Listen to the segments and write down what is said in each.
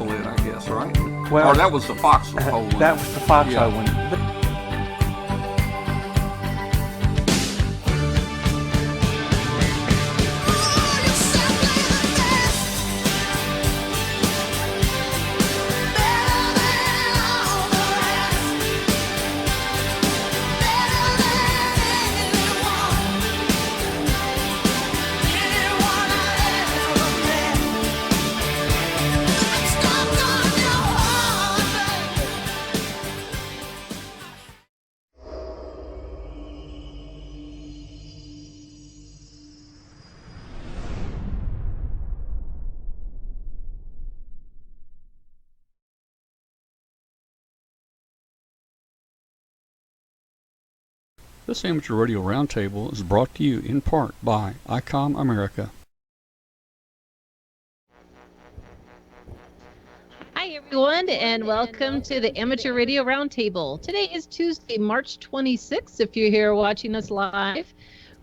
Isolate, I guess, right? Well, or that was the foxhole one. That was the foxhole one. This Amateur Radio Roundtable is brought to you in part by ICOM America. Hi everyone, and welcome to the Amateur Radio Roundtable. Today is Tuesday, March 26th, if you're here watching us live.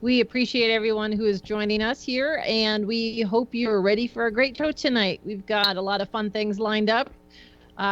We appreciate everyone who is joining us here, and we hope you're ready for a great show tonight. We've got a lot of fun things lined up.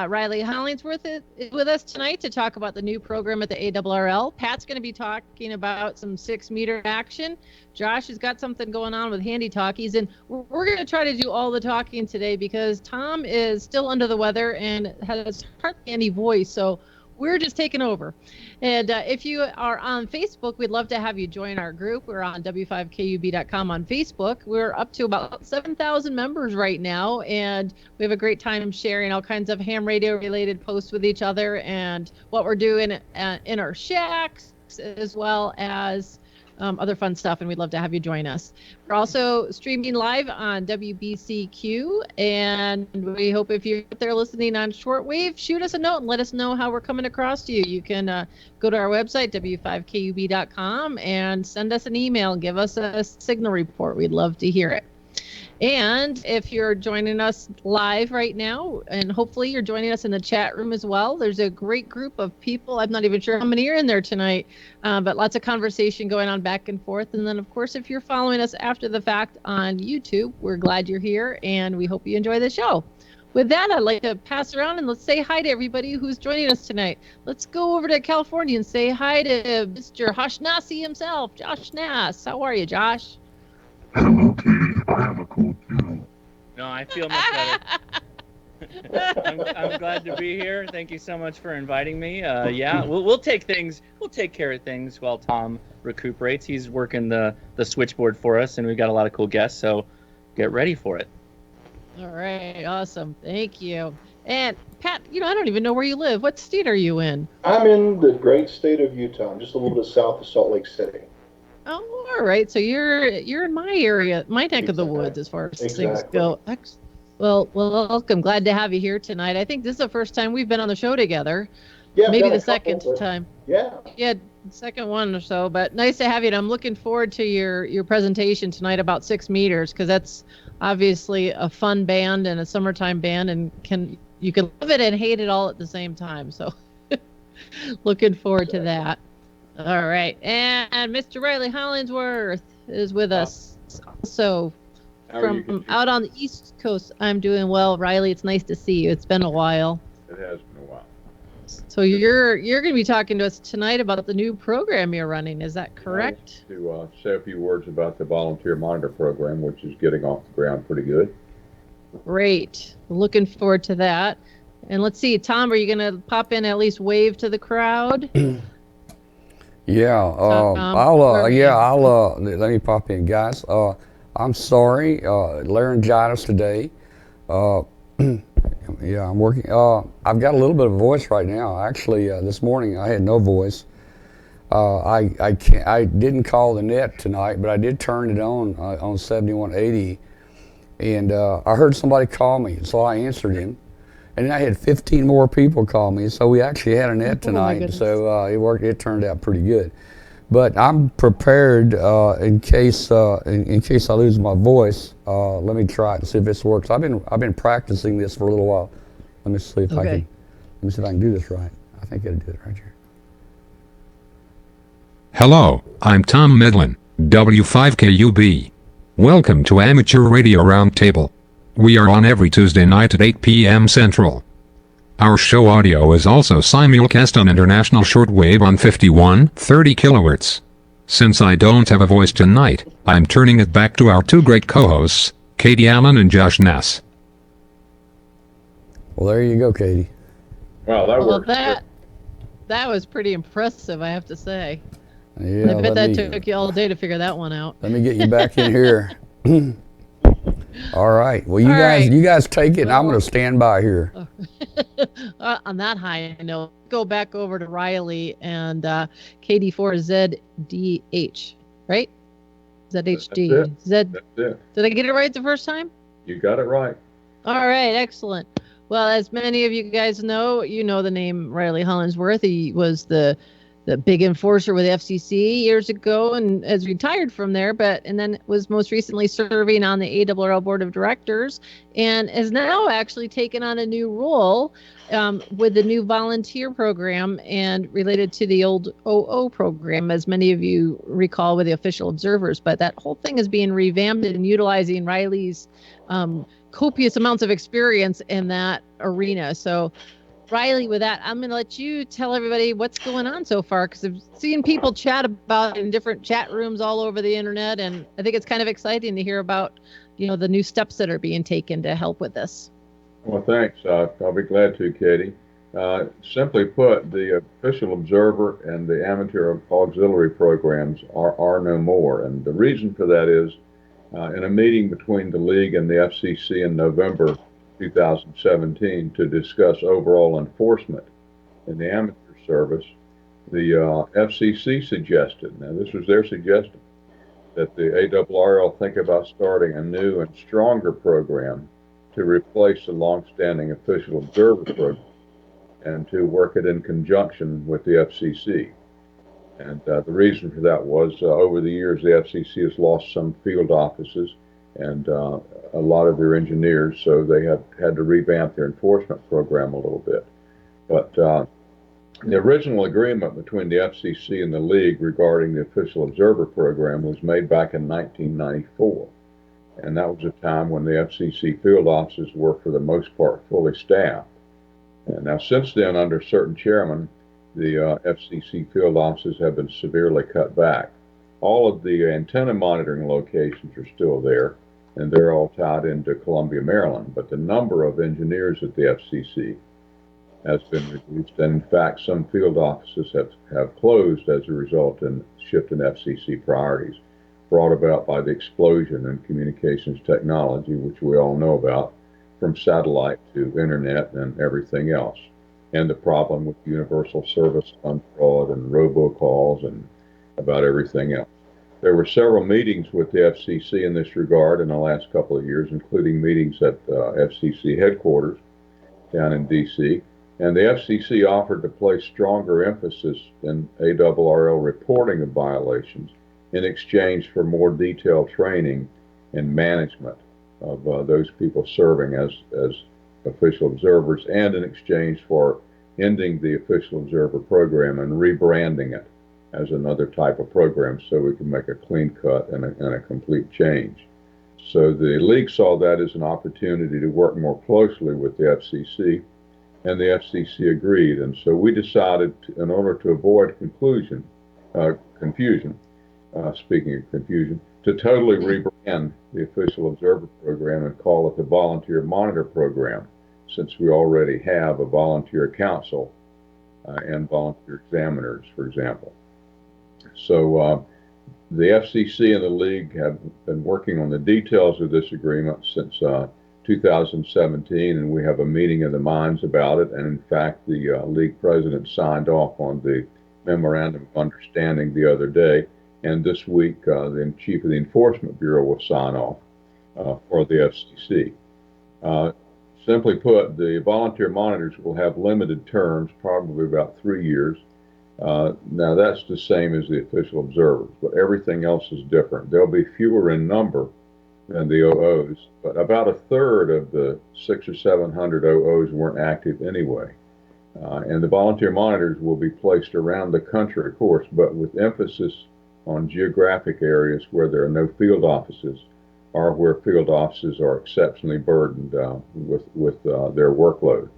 Riley Hollingsworth is with us tonight to talk about the new program at the ARRL. Pat's going to be talking about some 6-meter action. Josh has got something going on with handy talkies, and we're going to try to do all the talking today because Tom is still under the weather and has hardly any voice, so we're just taking over. And if you are on Facebook, we'd love to have you join our group. We're on w5kub.com on Facebook. We're up to about 7,000 members right now, and we have a great time sharing all kinds of ham radio related posts with each other and what we're doing in our shacks, as well as other fun stuff, and we'd love to have you join us. We're also streaming live on WBCQ, and we hope if you're out there listening on shortwave, shoot us a note and let us know how we're coming across to you. You can go to our website, w5kub.com, and send us an email and give us a signal report. We'd love to hear it. And if you're joining us live right now, and hopefully you're joining us in the chat room as well, there's a great group of people. I'm not even sure how many are in there tonight, but lots of conversation going on back and forth. And then, of course, if you're following us after the fact on YouTube, we're glad you're here, and we hope you enjoy the show. With that, I'd like to pass around and let's say hi to everybody who's joining us tonight. Let's go over to California and say hi to Mr. Hashnasi himself, Josh Nass. How are you, Josh? Hello, Katie. I have a cold flu. No, I feel much better. I'm glad to be here. Thank you so much for inviting me. Yeah, we'll take care of things while Tom recuperates. He's working the switchboard for us, and we've got a lot of cool guests, so get ready for it. All right, awesome. Thank you. And Pat, I don't even know where you live. What state are you in? I'm in the great state of Utah. I'm just a little bit south of Salt Lake City. Oh, all right. So you're in my area, my neck of the woods as far as things go. Well, welcome. Glad to have you here tonight. I think this is the first time we've been on the show together. Yeah, maybe the second time. Yeah. Yeah, second one or so. But nice to have you. And I'm looking forward to your presentation tonight about 6 meters, because that's obviously a fun band and a summertime band, and you can love it and hate it all at the same time. So looking forward to that. All right, and Mr. Riley Hollingsworth is with us. So from out on the East Coast, I'm doing well. Riley, it's nice to see you. It's been a while. It has been a while. So you're going to be talking to us tonight about the new program you're running. Is that correct? To say a few words about the volunteer monitor program, which is getting off the ground pretty good. Great. Looking forward to that. And let's see, Tom, are you going to pop in and at least wave to the crowd? Yeah, I'll let me pop in, guys. I'm sorry, laryngitis today. Yeah, I'm working. I've got a little bit of voice right now. Actually, this morning I had no voice. I didn't call the net tonight, but I did turn it on 7180, and I heard somebody call me, so I answered him. And then I had 15 more people call me, so we actually had a net tonight. So it worked. It turned out pretty good. But I'm prepared in case I lose my voice. Let me try it and see if this works. I've been practicing this for a little while. Let me see if I can do this right. I think I can do it right here. Hello, I'm Tom Medlin, W5KUB. Welcome to Amateur Radio Roundtable. We are on every Tuesday night at 8 p.m. Central. Our show audio is also simulcast on international shortwave on 5130 kilohertz. Since I don't have a voice tonight, I'm turning it back to our two great co-hosts, Katie Allen and Josh Ness. Well, there you go, Katie. Wow, that Well, works. that was pretty impressive, I have to say. Yeah, I bet that let me, took you all day to figure that one out. let me get you back in here. All right. Well, All right. you guys take it, and I'm Well- going to stand by here. On that high note, go back over to Riley and KD4ZDH, right? ZHD. That's Z. That's it. Did I get it right the first time? You got it right. All right, excellent. Well, as many of you guys know, you know the name Riley Hollingsworth. He was the big enforcer with FCC years ago and has retired from there, and then was most recently serving on the ARRL Board of Directors and is now actually taken on a new role with the new volunteer program and related to the old OO program, as many of you recall with the official observers. But that whole thing is being revamped and utilizing Riley's copious amounts of experience in that arena. So Riley, with that, I'm going to let you tell everybody what's going on so far, because I've seen people chat about it in different chat rooms all over the internet, and I think it's kind of exciting to hear about, the new steps that are being taken to help with this. Well, thanks. I'll be glad to, Katie. Simply put, the official observer and the amateur auxiliary programs are no more. And the reason for that is in a meeting between the League and the FCC in November 2017 to discuss overall enforcement in the amateur service, the FCC suggested, now this was their suggestion, that the ARRL think about starting a new and stronger program to replace the long-standing official observer program and to work it in conjunction with the FCC. And the reason for that was over the years the FCC has lost some field offices and a lot of their engineers, so they have had to revamp their enforcement program a little bit. But the original agreement between the FCC and the League regarding the official observer program was made back in 1994. And that was a time when the FCC field offices were, for the most part, fully staffed. And now, since then, under certain chairmen, the FCC field offices have been severely cut back. All of the antenna monitoring locations are still there, and they're all tied into Columbia, Maryland. But the number of engineers at the FCC has been reduced, and in fact, some field offices have closed as a result in shift in FCC priorities, brought about by the explosion in communications technology, which we all know about, from satellite to internet and everything else, and the problem with universal service fund fraud and robocalls and about everything else. There were several meetings with the FCC in this regard in the last couple of years, including meetings at FCC headquarters down in D.C., and the FCC offered to place stronger emphasis in ARRL reporting of violations in exchange for more detailed training and management of those people serving as official observers, and in exchange for ending the official observer program and rebranding it as another type of program so we can make a clean cut and a complete change. So the League saw that as an opportunity to work more closely with the FCC, and the FCC agreed. And so we decided, in order to avoid confusion, to totally rebrand the official observer program and call it the volunteer monitor program, since we already have a volunteer council and volunteer examiners, for example. So the FCC and the League have been working on the details of this agreement since 2017, and we have a meeting of the minds about it. And in fact, the League president signed off on the memorandum of understanding the other day. And this week, the chief of the Enforcement Bureau will sign off for the FCC. Simply put, the volunteer monitors will have limited terms, probably about 3 years. Now, that's the same as the official observers, but everything else is different. There'll be fewer in number than the OOs, but about a third of the 600 or 700 OOs weren't active anyway. And the volunteer monitors will be placed around the country, of course, but with emphasis on geographic areas where there are no field offices, or where field offices are exceptionally burdened with their workload.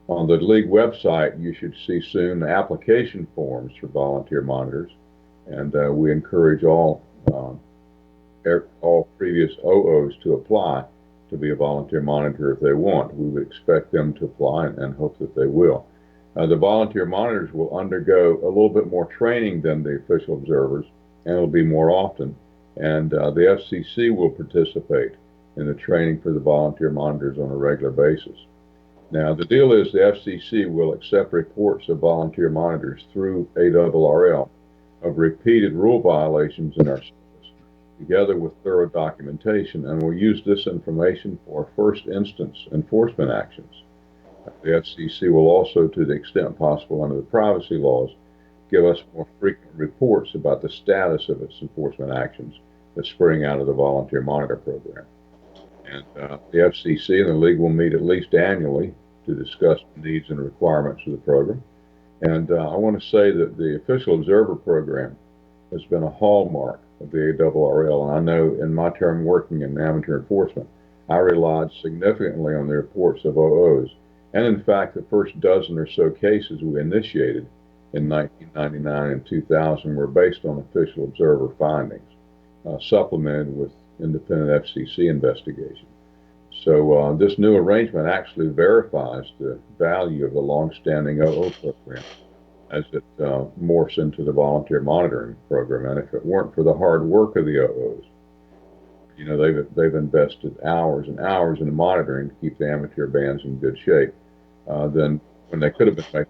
On the League website, you should see soon the application forms for volunteer monitors, and we encourage all previous OOs to apply to be a volunteer monitor if they want. We would expect them to apply and hope that they will. The volunteer monitors will undergo a little bit more training than the official observers, and it'll be more often. And the FCC will participate in the training for the volunteer monitors on a regular basis. Now, the deal is the FCC will accept reports of volunteer monitors through ARRL of repeated rule violations in our service, together with thorough documentation, and will use this information for first instance enforcement actions. The FCC will also, to the extent possible under the privacy laws, give us more frequent reports about the status of its enforcement actions that spring out of the volunteer monitor program. And the FCC and the League will meet at least annually to discuss the needs and requirements of the program. And I want to say that the official observer program has been a hallmark of the ARRL. And I know in my term working in amateur enforcement, I relied significantly on the reports of OOs. And in fact, the first dozen or so cases we initiated in 1999 and 2000 were based on official observer findings, supplemented with independent FCC investigation. So this new arrangement actually verifies the value of the long-standing OO program as it morphs into the volunteer monitoring program. And if it weren't for the hard work of the OOs, you know, they've invested hours and hours in monitoring to keep the amateur bands in good shape. Then when they could have been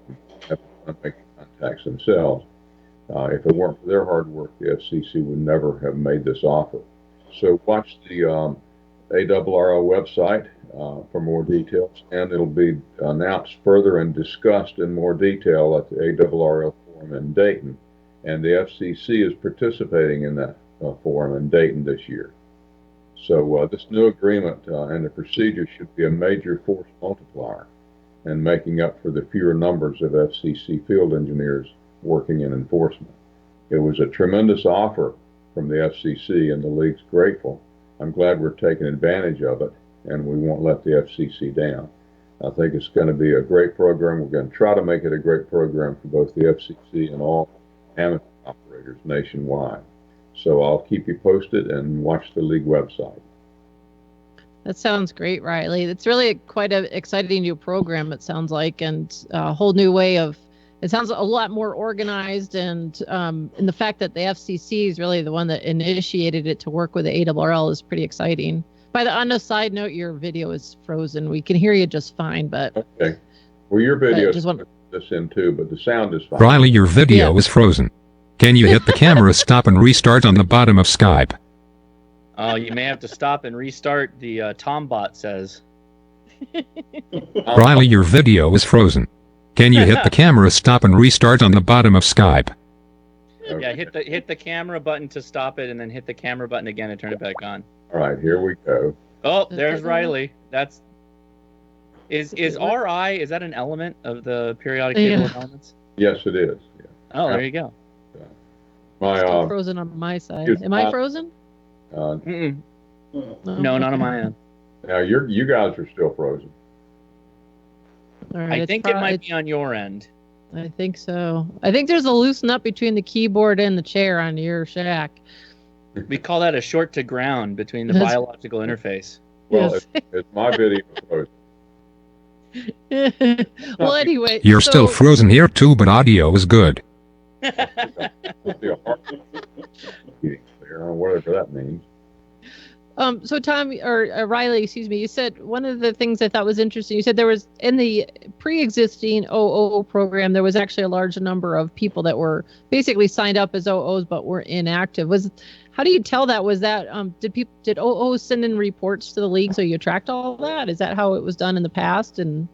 making contacts themselves, if it weren't for their hard work, the FCC would never have made this offer. So watch the ARRL website for more details, and it'll be announced further and discussed in more detail at the ARRL forum in Dayton. And the FCC is participating in that forum in Dayton this year. So this new agreement and the procedure should be a major force multiplier in making up for the fewer numbers of FCC field engineers working in enforcement. It was a tremendous offer from the FCC, and the League's grateful. I'm glad we're taking advantage of it, and we won't let the FCC down. I think it's going to be a great program. We're going to try to make it a great program for both the FCC and all amateur operators nationwide. So I'll keep you posted and watch the League website. That sounds great, Riley. It's really quite an exciting new program, it sounds like, and a whole new way of, it sounds a lot more organized, and the fact that the FCC is really the one that initiated it to work with the ARRL is pretty exciting. On a side note, your video is frozen. We can hear you just fine, but... Okay. Well, your video is this in too, but the sound is fine. Riley, your video is frozen. Can you hit the camera stop and restart on the bottom of Skype? Oh, you may have to stop and restart, the Tombot says. Riley, your video is frozen. Can you hit the camera stop and restart on the bottom of Skype? Yeah, hit the camera button to stop it, and then hit the camera button again to turn it back on. All right, here we go. Oh, there's Riley. Is RI, is that an element of the periodic table of elements? Yes, it is. Yeah. Oh, there you go. My frozen on my side. Am I frozen? No, not on my end. Now you guys are still frozen. All right, I think it might be on your end. I think so. I think there's a loose nut between the keyboard and the chair on your shack. We call that a short to ground between the biological interface. Well, it's my video frozen. Well, anyway. You're still frozen here too, but audio is good. Whatever that means. So Tom, or Riley, excuse me, you said one of the things I thought was interesting, you said there was, in the pre-existing OO program, there was actually a large number of people that were basically signed up as OOs but were inactive. How do you tell that? Was that, did OOs send in reports to the league so you tracked all that? Is that how it was done in the past? And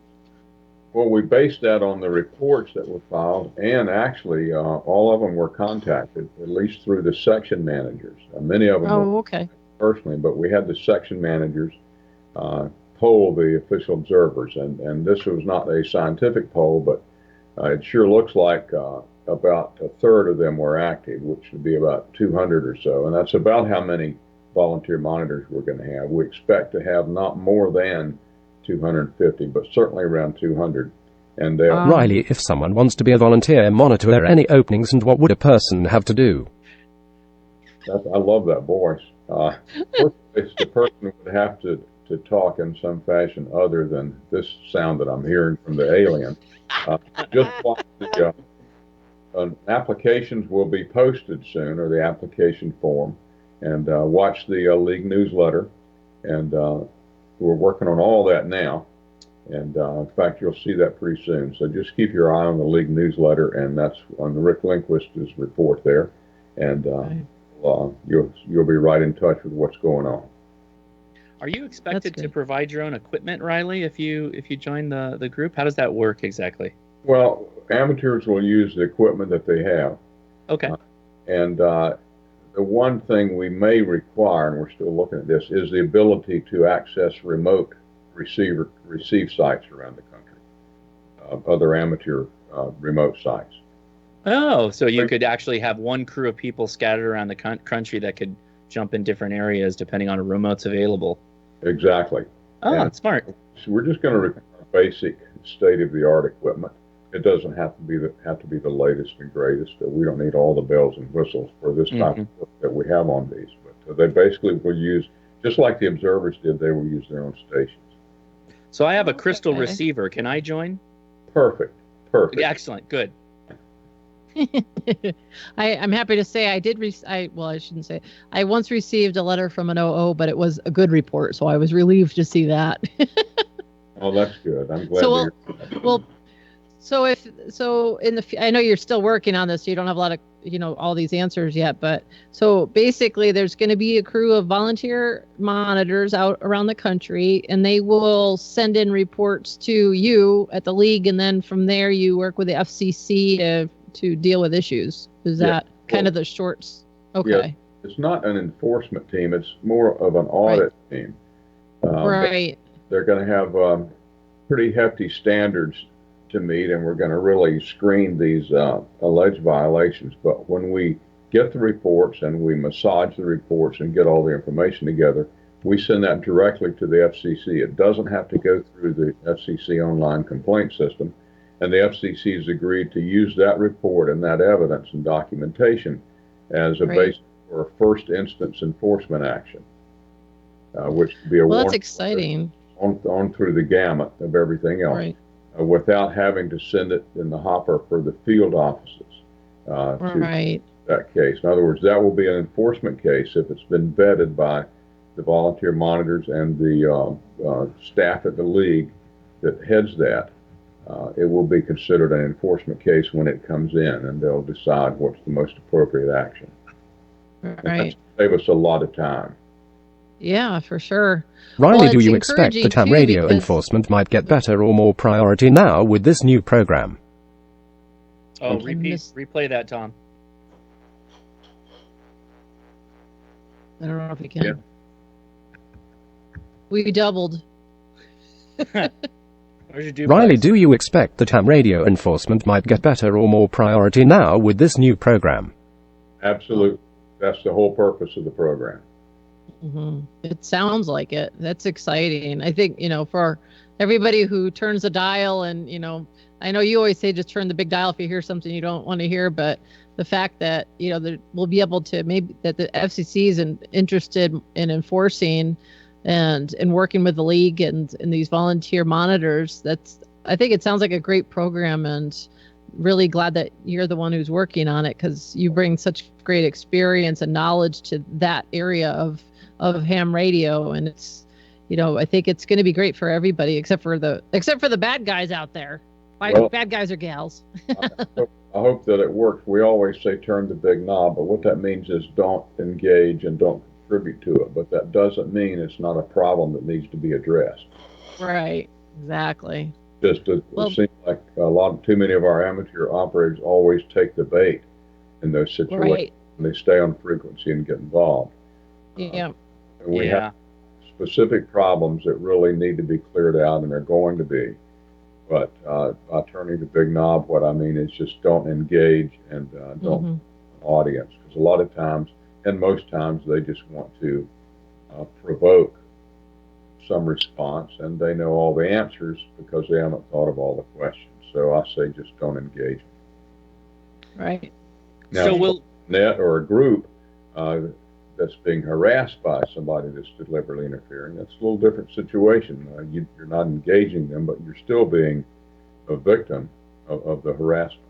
well, we based that on the reports that were filed, and actually all of them were contacted, at least through the section managers. Many of them were okay. Personally, but we had the section managers poll the official observers, and this was not a scientific poll, but it sure looks like about a third of them were active, which would be about 200 or so, and that's about how many volunteer monitors we're going to have. We expect to have not more than 250, but certainly around 200. And Riley, if someone wants to be a volunteer monitor, are any openings, and what would a person have to do? I love that voice. First, the person would have to talk in some fashion other than this sound that I'm hearing from the alien. Just watch the applications will be posted soon, or the application form, and watch the league newsletter. And we're working on all that now. And in fact, you'll see that pretty soon. So just keep your eye on the league newsletter, and that's on Rick Lindquist's report there. And you'll be right in touch with what's going on. Are you expected to provide your own equipment, Riley, if you join the group? How does that work exactly? Well, amateurs will use the equipment that they have. Okay. And the one thing we may require, and we're still looking at this, is the ability to access remote receive sites around the country, other amateur remote sites. Oh, so you could actually have one crew of people scattered around the country that could jump in different areas depending on a remotes available. Exactly. Oh, that's smart. So we're just going to require basic state-of-the-art equipment. It doesn't have to be the latest and greatest. We don't need all the bells and whistles for this type of work that we have on these. But they basically will use, just like the observers did, they will use their own stations. So I have a crystal receiver. Can I join? Perfect. Excellent. Good. I'm happy to say I did. I shouldn't say. I once received a letter from an OO, but it was a good report, so I was relieved to see that. Oh, that's good. I'm glad. I know you're still working on this, so you don't have a lot of all these answers yet, but so basically there's going to be a crew of volunteer monitors out around the country, and they will send in reports to you at the league, and then from there you work with the FCC to deal with issues. Is that kind of the shorts? Okay. Yeah, it's not an enforcement team. It's more of an audit team. Right. They're going to have pretty hefty standards to meet, and we're going to really screen these alleged violations. But when we get the reports and we massage the reports and get all the information together, we send that directly to the FCC. It doesn't have to go through the FCC online complaint system, and the FCC has agreed to use that report and that evidence and documentation as a basis for a first instance enforcement action, which could be a that's exciting. On through the gamut of everything else. Right. Without having to send it in the hopper for the field offices to that case. In other words, that will be an enforcement case if it's been vetted by the volunteer monitors and the staff at the league that heads that. It will be considered an enforcement case when it comes in, and they'll decide what's the most appropriate action. Right. Save us a lot of time. Yeah, for sure. Riley, do you expect that ham radio enforcement might get better or more priority now with this new program? Oh, replay that, Tom. I don't know if you can. Yeah. We doubled. Riley, do you expect that ham radio enforcement might get better or more priority now with this new program? Absolutely. That's the whole purpose of the program. Mm-hmm. It sounds like it. That's exciting. I think, for everybody who turns the dial, and, I know you always say just turn the big dial if you hear something you don't want to hear, but the fact that, we'll be able to, maybe that the FCC is interested in enforcing and working with the league and these volunteer monitors, I think it sounds like a great program, and really glad that you're the one who's working on it, because you bring such great experience and knowledge to that area of ham radio, and it's I think it's going to be great for everybody except for the bad guys out there. Bad guys or gals. I hope that it works. We always say turn the big knob, but what that means is don't engage and don't contribute to it. But that doesn't mean it's not a problem that needs to be addressed. Right. Exactly. It seems like too many of our amateur operators always take the bait in those situations. Right. And they stay on frequency and get involved. Yeah. We have specific problems that really need to be cleared out, and they're going to be. But by turning the big knob, what I mean is just don't engage and don't audience, because a lot of times, and most times, they just want to provoke some response, and they know all the answers because they haven't thought of all the questions. So I say just don't engage them. Right. Now, So we'll net or a group that's being harassed by somebody that's deliberately interfering, that's a little different situation. You're not engaging them, but you're still being a victim of the harassment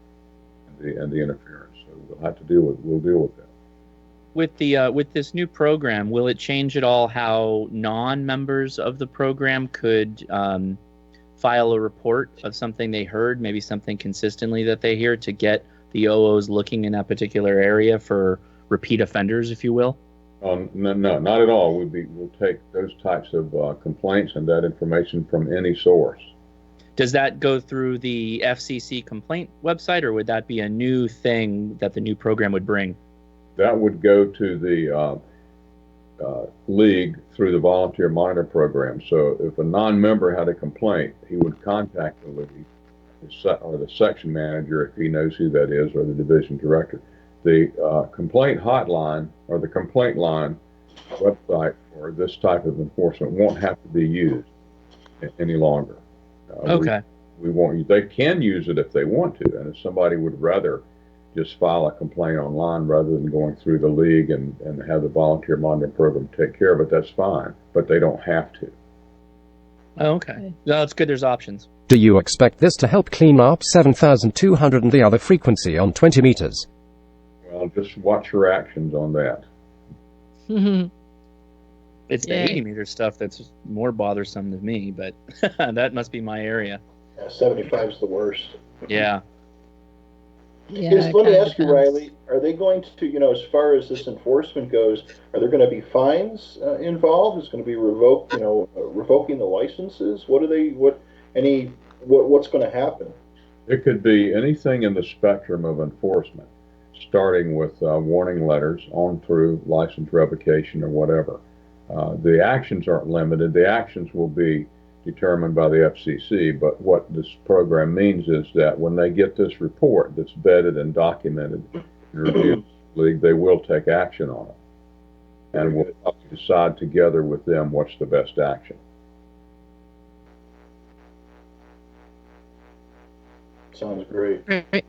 and the interference. So we'll deal with that. with this new program, will it change at all how non-members of the program could file a report of something they heard, maybe something consistently that they hear, to get the OOs looking in that particular area for repeat offenders, if you will? No, not at all. We'll take those types of complaints and that information from any source. Does that go through the FCC complaint website, or would that be a new thing that the new program would bring? That would go to the league through the volunteer monitor program. So if a non-member had a complaint, he would contact the league or the section manager, if he knows who that is, or the division director. The complaint hotline or the complaint line website for this type of enforcement won't have to be used any longer. Okay. They can use it if they want to, and if somebody would rather just file a complaint online rather than going through the league and have the volunteer monitoring program take care of it, that's fine, but they don't have to. Okay. No, it's good there's options. Do you expect this to help clean up 7,200 and the other frequency on 20 meters? Well, just watch your actions on that. It's the 80 meter stuff that's more bothersome to me, but that must be my area. Yeah, 75 is the worst. Yeah. Yeah, Let me ask you, Riley, are they going to, as far as this enforcement goes, are there going to be fines involved? Is going to be revoking the licenses? What's going to happen? It could be anything in the spectrum of enforcement, starting with warning letters on through license revocation or whatever. The actions aren't limited. The actions will be determined by the FCC, but what this program means is that when they get this report that's vetted and documented and reviewed, they will take action on it. And we'll decide together with them what's the best action. Sounds great. Right.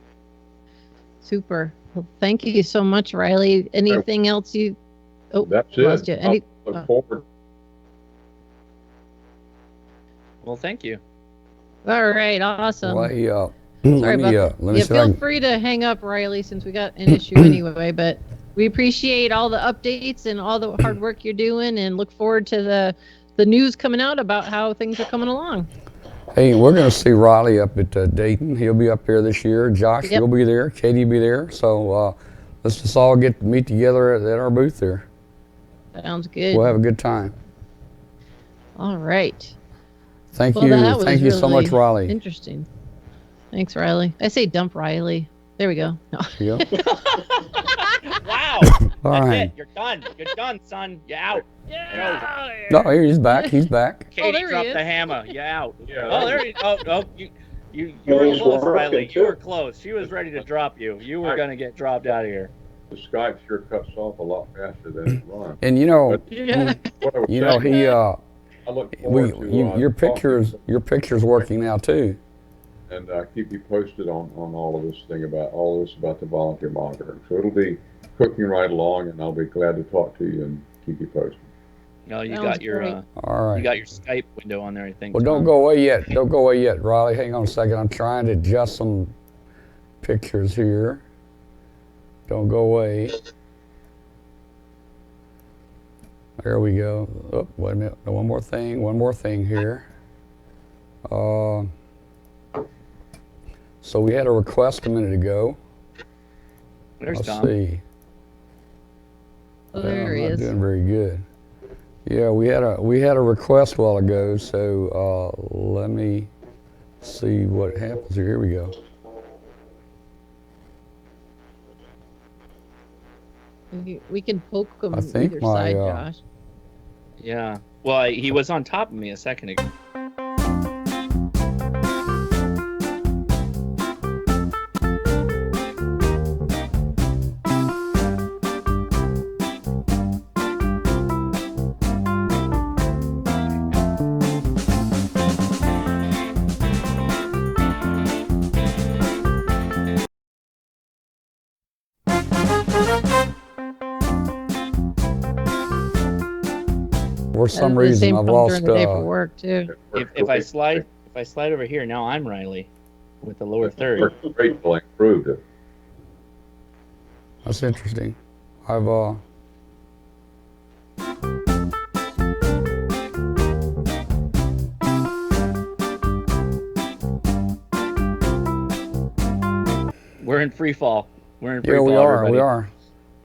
Super. Well, thank you so much, Riley. Anything else you... Oh, that's lost it. You. Look forward. Well, thank you. All right, awesome. Well, Sorry about that. Feel free to hang up, Riley, since we got an issue anyway. But we appreciate all the updates and all the hard work you're doing, and look forward to the news coming out about how things are coming along. Hey, we're going to see Riley up at Dayton. He'll be up here this year. Josh, you'll be there. Katie will be there. So let's just all meet together at our booth there. Sounds good. We'll have a good time. All right. Thank you. Thank you so much, Riley. Interesting. Thanks, Riley. I say dump Riley. There we go. No. Yeah. Wow. All That's right. it. You're done. You're done, son. You're out. No, here he's back. He's back. Katie there he dropped is. the hammer. You're out. Yeah. Oh, there you go. Oh, you were He's close, working Riley. too. You were close. She was ready to drop you. You were going to get dropped out of here. The Skype sure cuts off a lot faster than it runs. And you know, Yeah. What I was he saying, I look forward to your talking picture's working now too. and keep you posted on all of this about the volunteer monitoring. So it'll be cooking right along, and I'll be glad to talk to you and keep you posted. No, you Sounds got your great. All right. you got your Skype window on there, I think. Well, don't Tom. go away yet. Don't go away yet, Riley. Hang on a second. I'm trying to adjust some pictures here. Don't go away. There we go. Oh, wait a minute. One more thing here. So we had a request a minute ago. There's Let's Tom. see. Oh, there I'm he not is. doing very good. Yeah, we had a request a while ago. So let me see what happens here. Here we go. We can poke him I think either my, side, Josh. Yeah. Well, he was on top of me a second ago. For some The reason, same I've problem lost. during the day for work too. If I slide over here, now I'm Riley with the lower third. Grateful improved it. That's interesting. I've We're in free fall. We're in free yeah, fall. we are. Everybody. We are.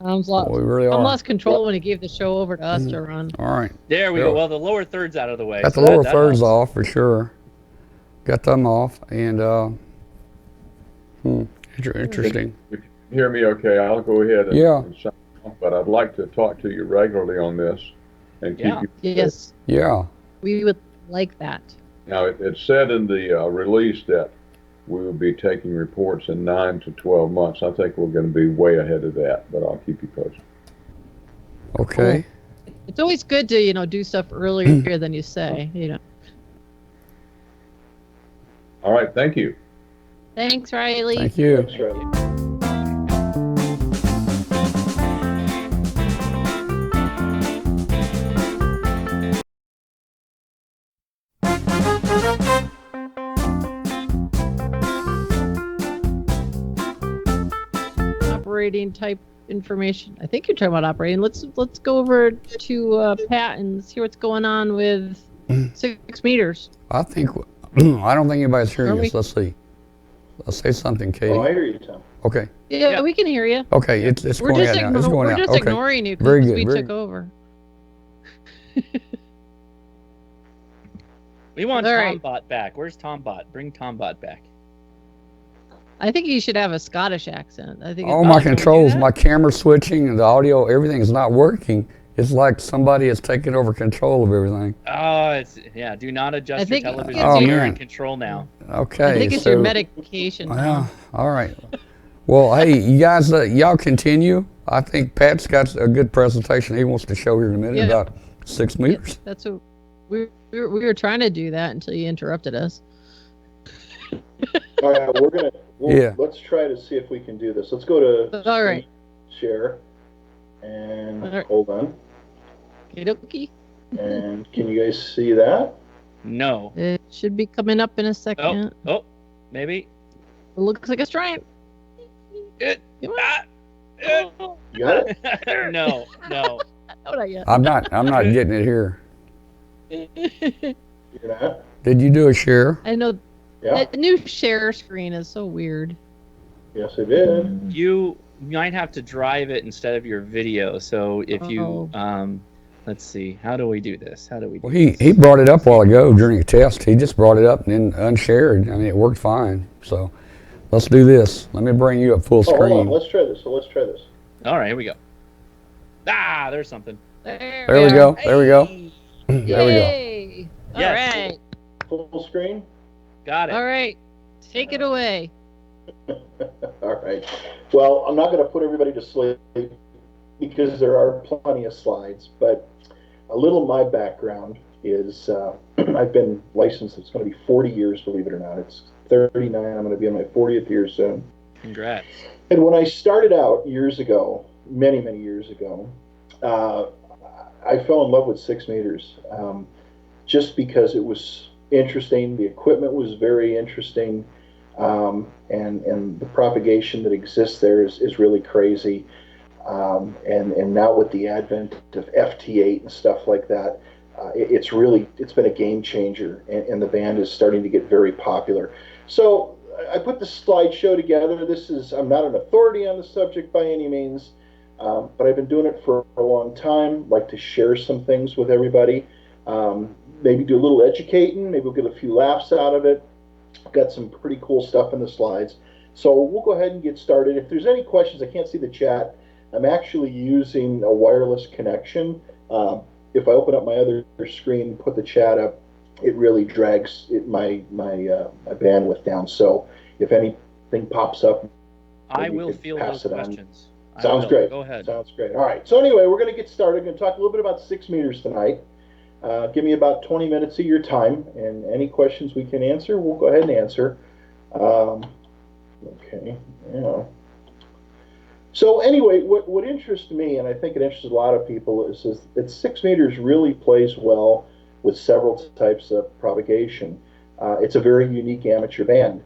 Tom's lost. We really are. Tom lost control when he gave the show over to us to run. All right. There we Yeah. go. Well, the lower third's out of the way. Got so the lower that thirds helps. off for sure. Got them off, and interesting. If you can hear me okay, I'll go ahead and, Yeah. and sign off, but I'd like to talk to you regularly on this and keep Yeah. you. Yes, Yeah. we would like that. Now, it said in the release that we will be taking reports in 9 to 12 months. I think we're going to be way ahead of that, but I'll keep you posted. Okay. It's always good to do stuff earlier than you say. All right, thank you. Thanks, Riley. Thank you. Thanks, Riley. Operating type information. I think you're talking about operating. Let's go over to Pat and see what's going on with 6 meters. I think I don't think anybody's hearing Are we- us. Let's see. Let's say something, Katie. Oh, I hear you, Tom. Okay. Yeah, Yeah. we can hear you. Okay. It's We're going just, out now. It's going we're out. just Okay. ignoring you Very because good, we very took over. We want All right. Tombot back. Where's Tombot? Bring Tombot back. I think you should have a Scottish accent. I think. All it's- my can we do controls, that? my camera switching, and the audio, everything is not working. It's like somebody has taken over control of everything. Oh, do not I adjust your think television. it's You're your- in control now. Okay. I think it's so, your medication. Well, all right. Well, hey, you guys, y'all continue. I think Pat's got a good presentation he wants to show here in a minute Yeah. about 6 meters. That's what we were trying to do that until you interrupted us. All right, Yeah. let's try to see if we can do this. Let's go to All right. share, and All right. hold on. Okie And can you guys see that? No. It should be coming up in a second. Oh, maybe. It looks like it's trying. It, Come on. ah, You got it? no. No, not yet. I'm not getting it here. You're not? Did you do a share? I know Yeah. that new share screen is so weird. Yes, I did. You might have to drive it instead of your video. So if you, let's see, how do we do this? How do we do Well, this? he brought it up a while ago during a test. He just brought it up and then unshared. I mean, it worked fine. So let's do this. Let me bring you up full Oh, hold on. screen. Let's try this. So let's try this. All right, here we go. Ah, there's something. There There we are. go. There we go. Hey, There we go. Yay! All Yes. right. Full screen? got it. All right. Take it away. All right. Well, I'm not going to put everybody to sleep because there are plenty of slides, but a little of my background is I've been licensed, it's going to be 40 years, believe it or not. It's 39. I'm going to be in my 40th year soon. Congrats. And when I started out years ago, many, many years ago, I fell in love with 6 meters just because it was interesting. The equipment was very interesting. And the propagation that exists there is really crazy. And now with the advent of FT8 and stuff like that, it's been a game changer, and the band is starting to get very popular. So I put the slideshow together. I'm not an authority on the subject by any means, but I've been doing it for a long time. Like to share some things with everybody. Maybe do a little educating. Maybe we'll get a few laughs out of it. Got some pretty cool stuff in the slides. So we'll go ahead and get started. If there's any questions, I can't see the chat. I'm actually using a wireless connection. If I open up my other screen and put the chat up, it really drags my bandwidth down. So if anything pops up, I maybe you will could field pass those it on. questions. I Sounds will. great. Go ahead. Sounds great. All right. So anyway, we're going to get started. I'm going to talk a little bit about 6 meters tonight. Give me about 20 minutes of your time, and any questions we can answer, we'll go ahead and answer. Okay. Yeah. So anyway, what interests me, and I think it interests a lot of people, is that 6 meters really plays well with several types of propagation. It's a very unique amateur band.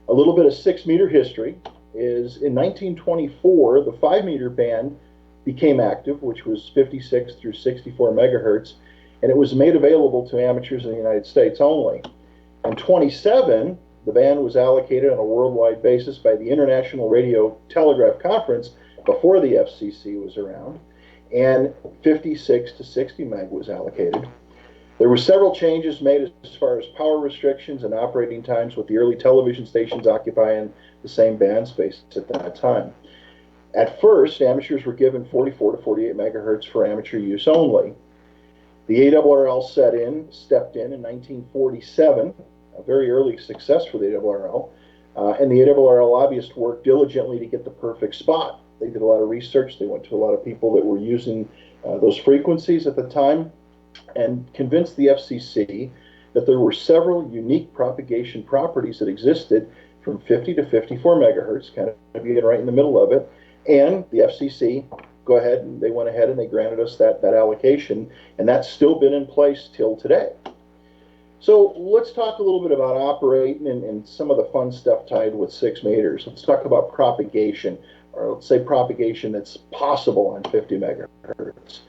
A little bit of 6 meter history is in 1924, the 5 meter band became active, which was 56 through 64 megahertz, and it was made available to amateurs in the United States only. In 27, the band was allocated on a worldwide basis by the International Radio Telegraph Conference before the FCC was around, and 56 to 60 meg was allocated. There were several changes made as far as power restrictions and operating times, with the early television stations occupying the same band space at that time. At first, amateurs were given 44 to 48 megahertz for amateur use only. The ARRL stepped in 1947, a very early success for the ARRL, and the ARRL lobbyists worked diligently to get the perfect spot. They did a lot of research. They went to a lot of people that were using those frequencies at the time, and convinced the FCC that there were several unique propagation properties that existed from 50 to 54 megahertz, kind of being right in the middle of it. And the FCC they went ahead and they granted us that allocation, and that's still been in place till today. So let's talk a little bit about operating and some of the fun stuff tied with 6 meters. Let's talk about propagation, or let's say propagation that's possible on 50 megahertz.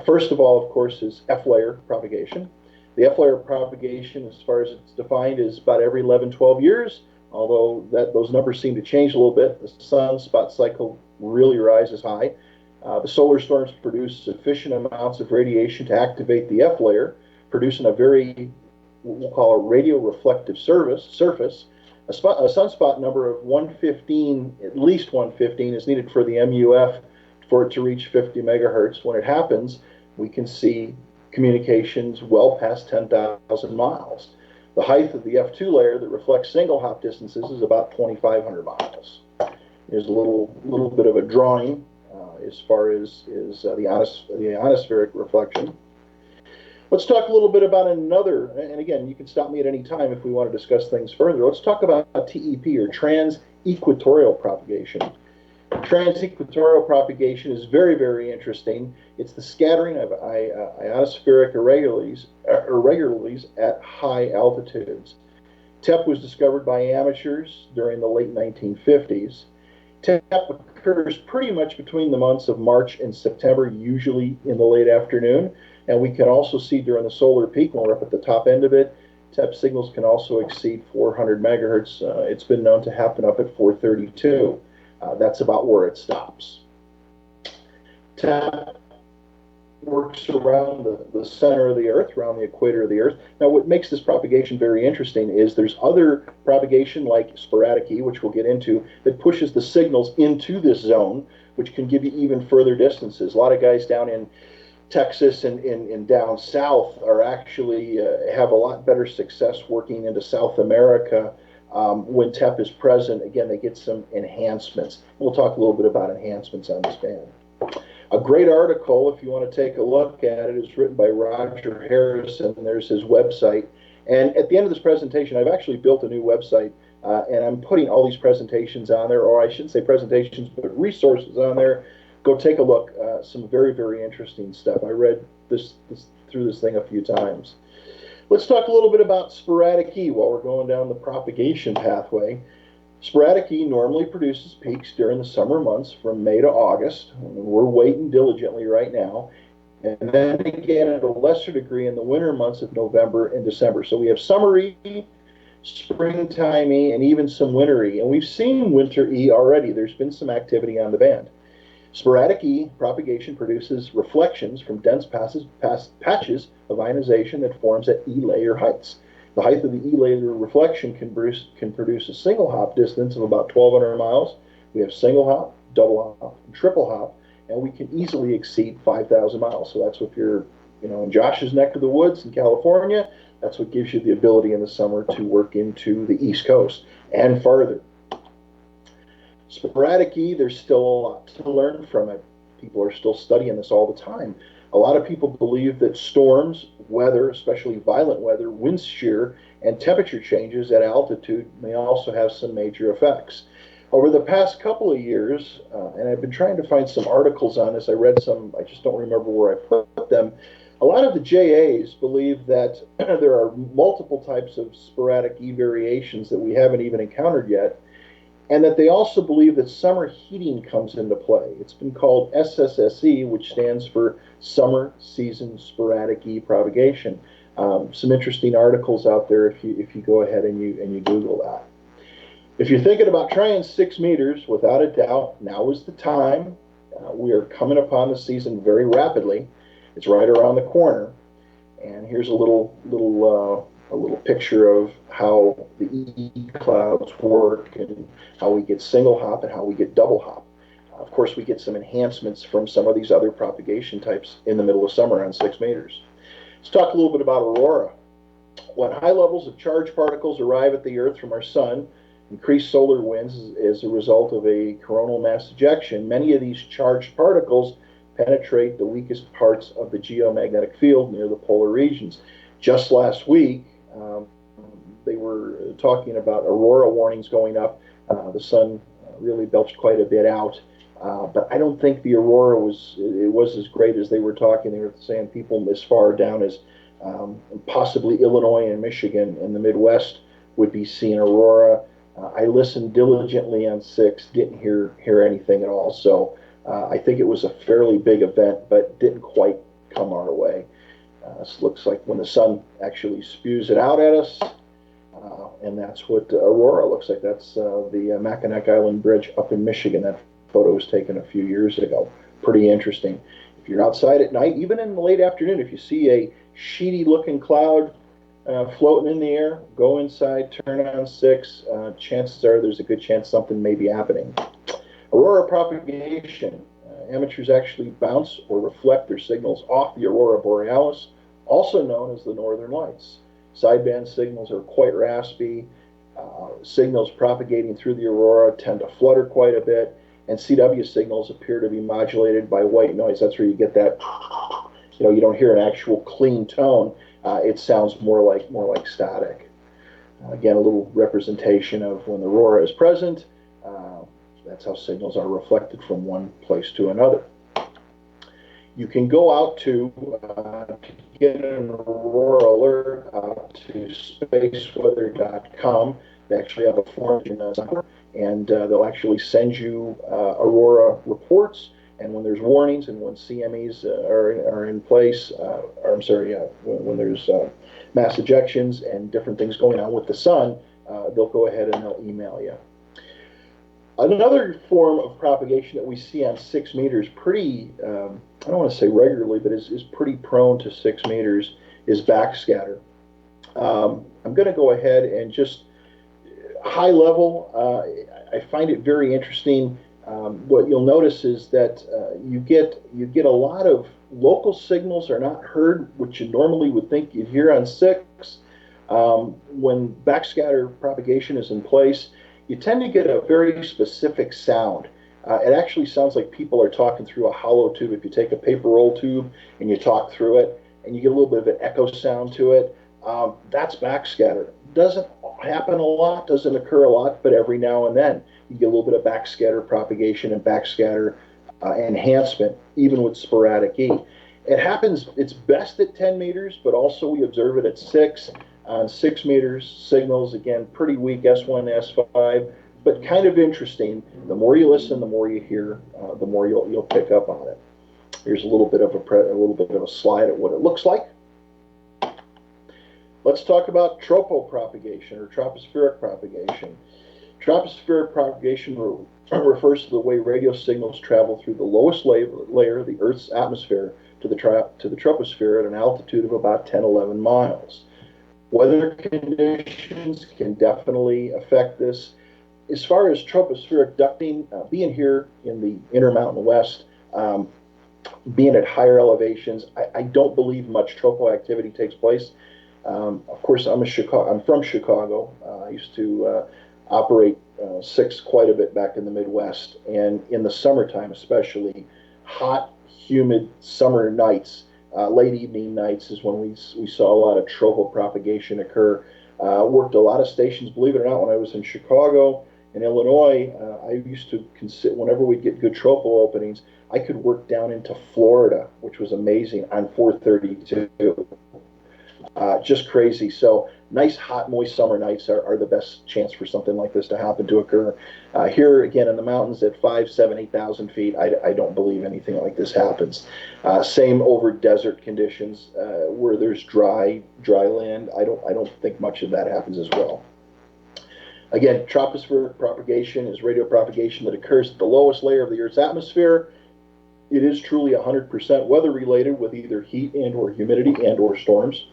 First of all, of course, is F-layer propagation. The F-layer propagation, as far as it's defined, is about every 11, 12 years, although those numbers seem to change a little bit. The sunspot cycle really rises high. The solar storms produce sufficient amounts of radiation to activate the F-layer, producing a very, we'll call it radio reflective surface. A sunspot number of 115, at least 115, is needed for the MUF for it to reach 50 megahertz. When it happens, we can see communications well past 10,000 miles. The height of the F2 layer that reflects single hop distances is about 2,500 miles. There's a little bit of a drawing as far as the ionospheric reflection. Let's talk a little bit about another, and again, you can stop me at any time if we want to discuss things further. Let's talk about TEP, or trans-equatorial propagation. Trans-equatorial propagation is very, very interesting. It's the scattering of ionospheric irregularities at high altitudes. TEP was discovered by amateurs during the late 1950s. TEP occurs pretty much between the months of March and September, usually in the late afternoon. And we can also see during the solar peak, when we're up at the top end of it, TEP signals can also exceed 400 megahertz. It's been known to happen up at 432. That's about where it stops. TEP works around the center of the Earth, around the equator of the Earth. Now, what makes this propagation very interesting is there's other propagation like sporadic E, which we'll get into, that pushes the signals into this zone, which can give you even further distances. A lot of guys down in Texas and down south are actually have a lot better success working into South America when TEP is present. Again, they get some enhancements. We'll talk a little bit about enhancements on this band. A great article, if you want to take a look at it, is written by Roger Harrison. There's his website. And at the end of this presentation, I've actually built a new website, and I'm putting all these presentations on there, or I shouldn't say presentations, but resources on there. Go take a look. Some very, very interesting stuff. I read through this thing a few times. Let's talk a little bit about sporadic E while we're going down the propagation pathway. Sporadic E normally produces peaks during the summer months from May to August. We're waiting diligently right now. And then again at a lesser degree in the winter months of November and December. So we have summer E, springtime E, and even some winter E. And we've seen winter E already. There's been some activity on the band. Sporadic E propagation produces reflections from dense patches of ionization that forms at E layer heights. The height of the E layer reflection can produce a single hop distance of about 1,200 miles. We have single hop, double hop, and triple hop, and we can easily exceed 5,000 miles. So that's if you're, in Josh's neck of the woods in California, that's what gives you the ability in the summer to work into the East Coast and farther. Sporadic E, there's still a lot to learn from it. People are still studying this all the time. A lot of people believe that storms, weather, especially violent weather, wind shear, and temperature changes at altitude may also have some major effects. Over the past couple of years, and I've been trying to find some articles on this, I read some, I just don't remember where I put them. A lot of the JAs believe that there are multiple types of sporadic E variations that we haven't even encountered yet, and that they also believe that summer heating comes into play. It's been called SSSE, which stands for Summer Season Sporadic E Propagation. Some interesting articles out there if you go ahead and you Google that. If you're thinking about trying 6 meters, without a doubt, now is the time. We are coming upon the season very rapidly. It's right around the corner, and here's a little picture of how the E clouds work and how we get single hop and how we get double hop. Of course, we get some enhancements from some of these other propagation types in the middle of summer on 6 meters. Let's talk a little bit about aurora. When high levels of charged particles arrive at the Earth from our sun, increased solar winds as a result of a coronal mass ejection, many of these charged particles penetrate the weakest parts of the geomagnetic field near the polar regions. Just last week, they were talking about aurora warnings going up. The sun really belched quite a bit out, but I don't think the aurora was as great as they were talking. They were saying people as far down as possibly Illinois and Michigan in the Midwest would be seeing aurora. I listened diligently on 6, didn't hear anything at all. So I think it was a fairly big event, but didn't quite come our way. This looks like when the sun actually spews it out at us, and that's what aurora looks like. That's the Mackinac Island Bridge up in Michigan. That photo was taken a few years ago. Pretty interesting. If you're outside at night, even in the late afternoon, if you see a sheety-looking cloud floating in the air, go inside, turn on 6. Chances are there's a good chance something may be happening. Aurora propagation. Amateurs actually bounce or reflect their signals off the aurora borealis, also known as the northern lights. Sideband signals are quite raspy. Signals propagating through the aurora tend to flutter quite a bit, and CW signals appear to be modulated by white noise. That's where you get that, you don't hear an actual clean tone. It sounds more like static. Again, a little representation of when the aurora is present. That's how signals are reflected from one place to another. You can go out to get an aurora alert out to spaceweather.com. They actually have a form in and they'll actually send you aurora reports. And when there's warnings and when CMEs are in place, when there's mass ejections and different things going on with the sun, they'll go ahead and they'll email you. Another form of propagation that we see on 6 meters pretty, I don't want to say regularly, but is pretty prone to 6 meters, is backscatter. I'm going to go ahead and just high level, I find it very interesting. What you'll notice is that you get a lot of local signals are not heard, which you normally would think you'd hear on 6. When backscatter propagation is in place, you tend to get a very specific sound. It actually sounds like people are talking through a hollow tube. If you take a paper roll tube and you talk through it, and you get a little bit of an echo sound to it, that's backscatter. Doesn't happen a lot, doesn't occur a lot, but every now and then you get a little bit of backscatter propagation and backscatter enhancement, even with sporadic E. It happens, it's best at 10 meters, but also we observe it at 6. On 6 meters, signals, again, pretty weak, S1, S5, but kind of interesting. The more you listen, the more you hear, the more you'll pick up on it. Here's a little bit of a slide at what it looks like. Let's talk about tropopropagation or tropospheric propagation. Tropospheric propagation refers to the way radio signals travel through the lowest layer of the Earth's atmosphere to the troposphere at an altitude of about 10-11 miles. Weather conditions can definitely affect this. As far as tropospheric ducting, being here in the Intermountain West, being at higher elevations, I don't believe much tropo activity takes place. Of course, I'm from Chicago. I used to operate 6 quite a bit back in the Midwest, and in the summertime especially, hot, humid summer nights, late evening nights is when we saw a lot of tropo propagation occur. Worked a lot of stations, believe it or not, when I was in Chicago In Illinois, I used to consider, whenever we'd get good tropo openings, I could work down into Florida, which was amazing, on 432. Just crazy. So nice, hot, moist summer nights are the best chance for something like this to happen to occur. Here again in the mountains at 5, 7, 8,000 feet, I don't believe anything like this happens. Same over desert conditions where there's dry land. I don't think much of that happens as well. Again, tropospheric propagation is radio propagation that occurs at the lowest layer of the Earth's atmosphere. It is truly 100% weather related with either heat and or humidity and or storms.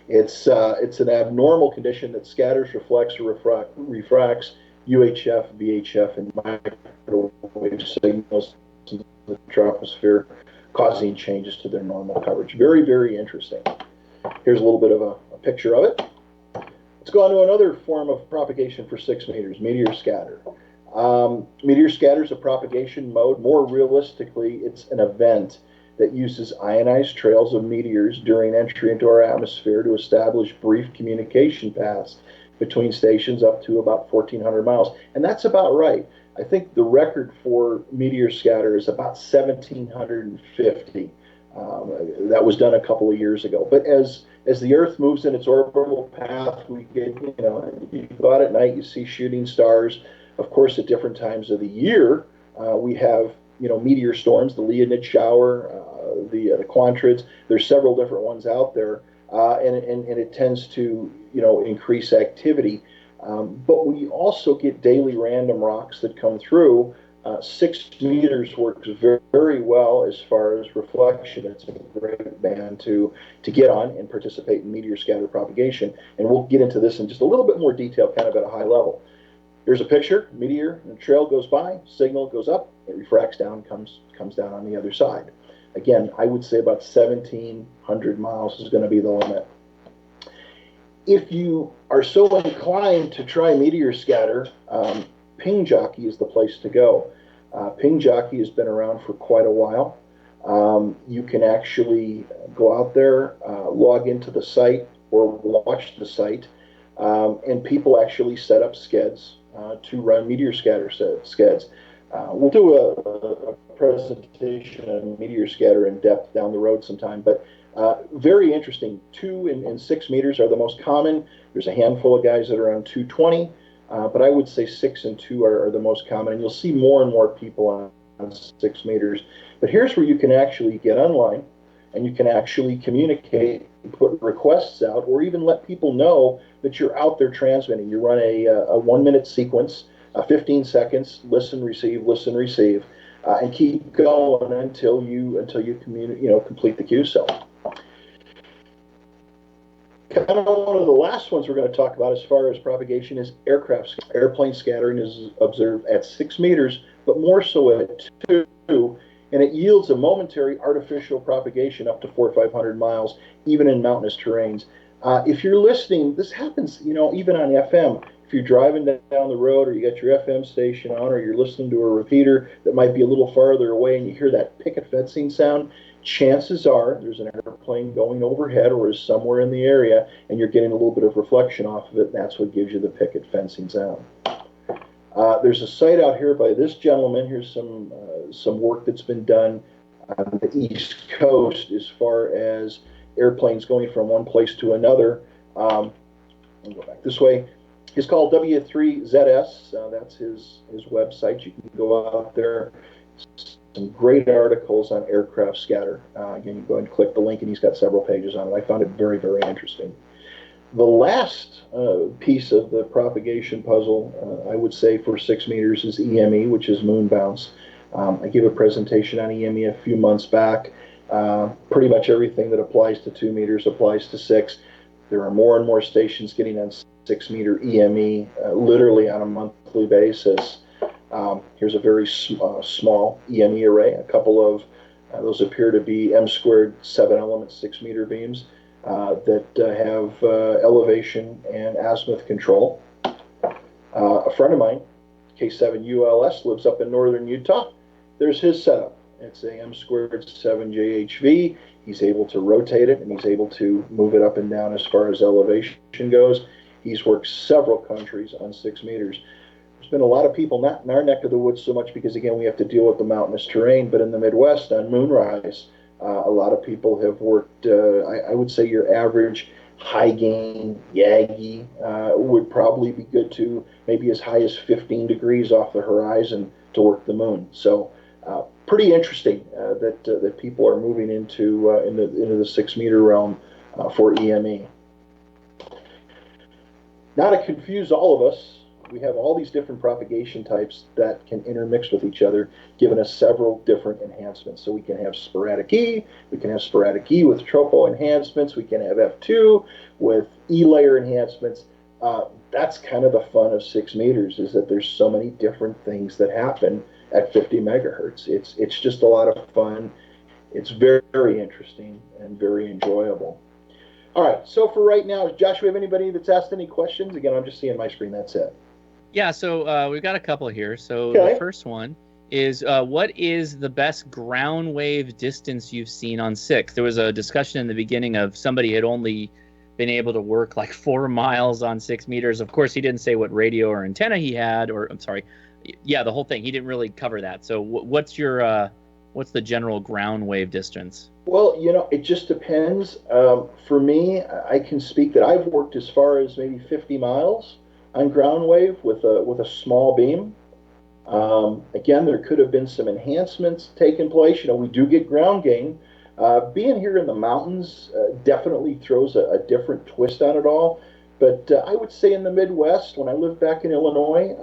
It's an abnormal condition that scatters, reflects, or refracts UHF, VHF, and microwave signals to the troposphere, causing changes to their normal coverage. Very, very interesting. Here's a little bit of a picture of it. Let's go on to another form of propagation for 6 meters, meteor scatter. Meteor scatter is a propagation mode. More realistically, it's an event that uses ionized trails of meteors during entry into our atmosphere to establish brief communication paths between stations up to about 1,400 miles. And that's about right. I think the record for meteor scatter is about 1,750. That was done a couple of years ago. But as the Earth moves in its orbital path, we get, you go out at night, you see shooting stars. Of course, at different times of the year, we have meteor storms, the Leonid shower, the Quantrids. There's several different ones out there, and it tends to increase activity. But we also get daily random rocks that come through. 6 meters works very, very well as far as reflection. It's a great band to get on and participate in meteor scatter propagation. And we'll get into this in just a little bit more detail, kind of at a high level. Here's a picture, meteor, and a trail goes by, signal goes up, it refracts down, comes down on the other side. Again, I would say about 1,700 miles is going to be the limit. If you are so inclined to try meteor scatter, Ping Jockey is the place to go. Ping Jockey has been around for quite a while. You can actually go out there, log into the site, or watch the site, and people actually set up skeds to run meteor scatter skeds. We'll do a presentation on meteor scatter in depth down the road sometime, but very interesting. 2 and 6 meters are the most common. There's a handful of guys that are on 220, but I would say 6 and 2 are the most common, and you'll see more and more people on 6 meters. But here's where you can actually get online, and you can actually communicate, put requests out, or even let people know that you're out there transmitting. You run a 1-minute sequence, 15 seconds, listen, receive, and keep going until you complete the QSO. Kind of one of the last ones we're going to talk about as far as propagation is airplane scattering is observed at 6 meters, but more so at 2, and it yields a momentary artificial propagation up to 400 or 500 miles, even in mountainous terrains. If you're listening, this happens, even on FM. If you're driving down the road, or you got your FM station on, or you're listening to a repeater that might be a little farther away, and you hear that picket fencing sound, chances are there's an airplane going overhead or is somewhere in the area, and you're getting a little bit of reflection off of it, and that's what gives you the picket fencing sound. There's a site out here by this gentleman. Here's some work that's been done on the East Coast as far as airplanes going from one place to another. I'll go back this way. It's called W3ZS. That's his website. You can go out there. Some great articles on aircraft scatter. Again, you go and click the link, and he's got several pages on it. I found it very, very interesting. The last piece of the propagation puzzle, I would say, for 6 meters is EME, which is moon bounce. I gave a presentation on EME a few months back. Pretty much everything that applies to 2 meters applies to 6. There are more and more stations getting on 6-meter EME, literally on a monthly basis. Here's a very small EME array. A couple of those appear to be M² 7-element 6-meter beams that have elevation and azimuth control. A friend of mine, K7ULS, lives up in northern Utah. There's his setup. It's a M² 7 JHV. He's able to rotate it, and he's able to move it up and down as far as elevation goes. He's worked several countries on 6 meters. there's been a lot of people, not in our neck of the woods so much because, again, we have to deal with the mountainous terrain, but in the Midwest on Moonrise, a lot of people have worked, I would say your average high gain Yagi would probably be good to maybe as high as 15 degrees off the horizon to work the moon. So pretty interesting that people are moving into the 6 meter realm for EME. Now to confuse all of us, we have all these different propagation types that can intermix with each other, giving us several different enhancements. So we can have sporadic E, we can have sporadic E with tropo enhancements, we can have F2 with E layer enhancements. That's kind of the fun of 6 meters, is that there's so many different things that happen at 50 megahertz. It's just a lot of fun. It's very, very interesting and very enjoyable. All right, so for right now, Josh, we have anybody that's asked any questions? Again, I'm just seeing my screen, that's it. Yeah, so we've got a couple here. So Okay. The first one is, what is the best ground wave distance you've seen on 6? There was a discussion in the beginning of somebody had only been able to work like 4 miles on 6 meters. Of course, he didn't say what radio or antenna he had, or I'm sorry, yeah, the whole thing. He didn't really cover that. So what's the general ground wave distance? Well, it just depends. For me, I can speak that I've worked as far as maybe 50 miles on ground wave with a small beam. Again, there could have been some enhancements taking place. We do get ground gain. Being here in the mountains definitely throws a different twist on it all. But I would say in the Midwest, when I lived back in Illinois,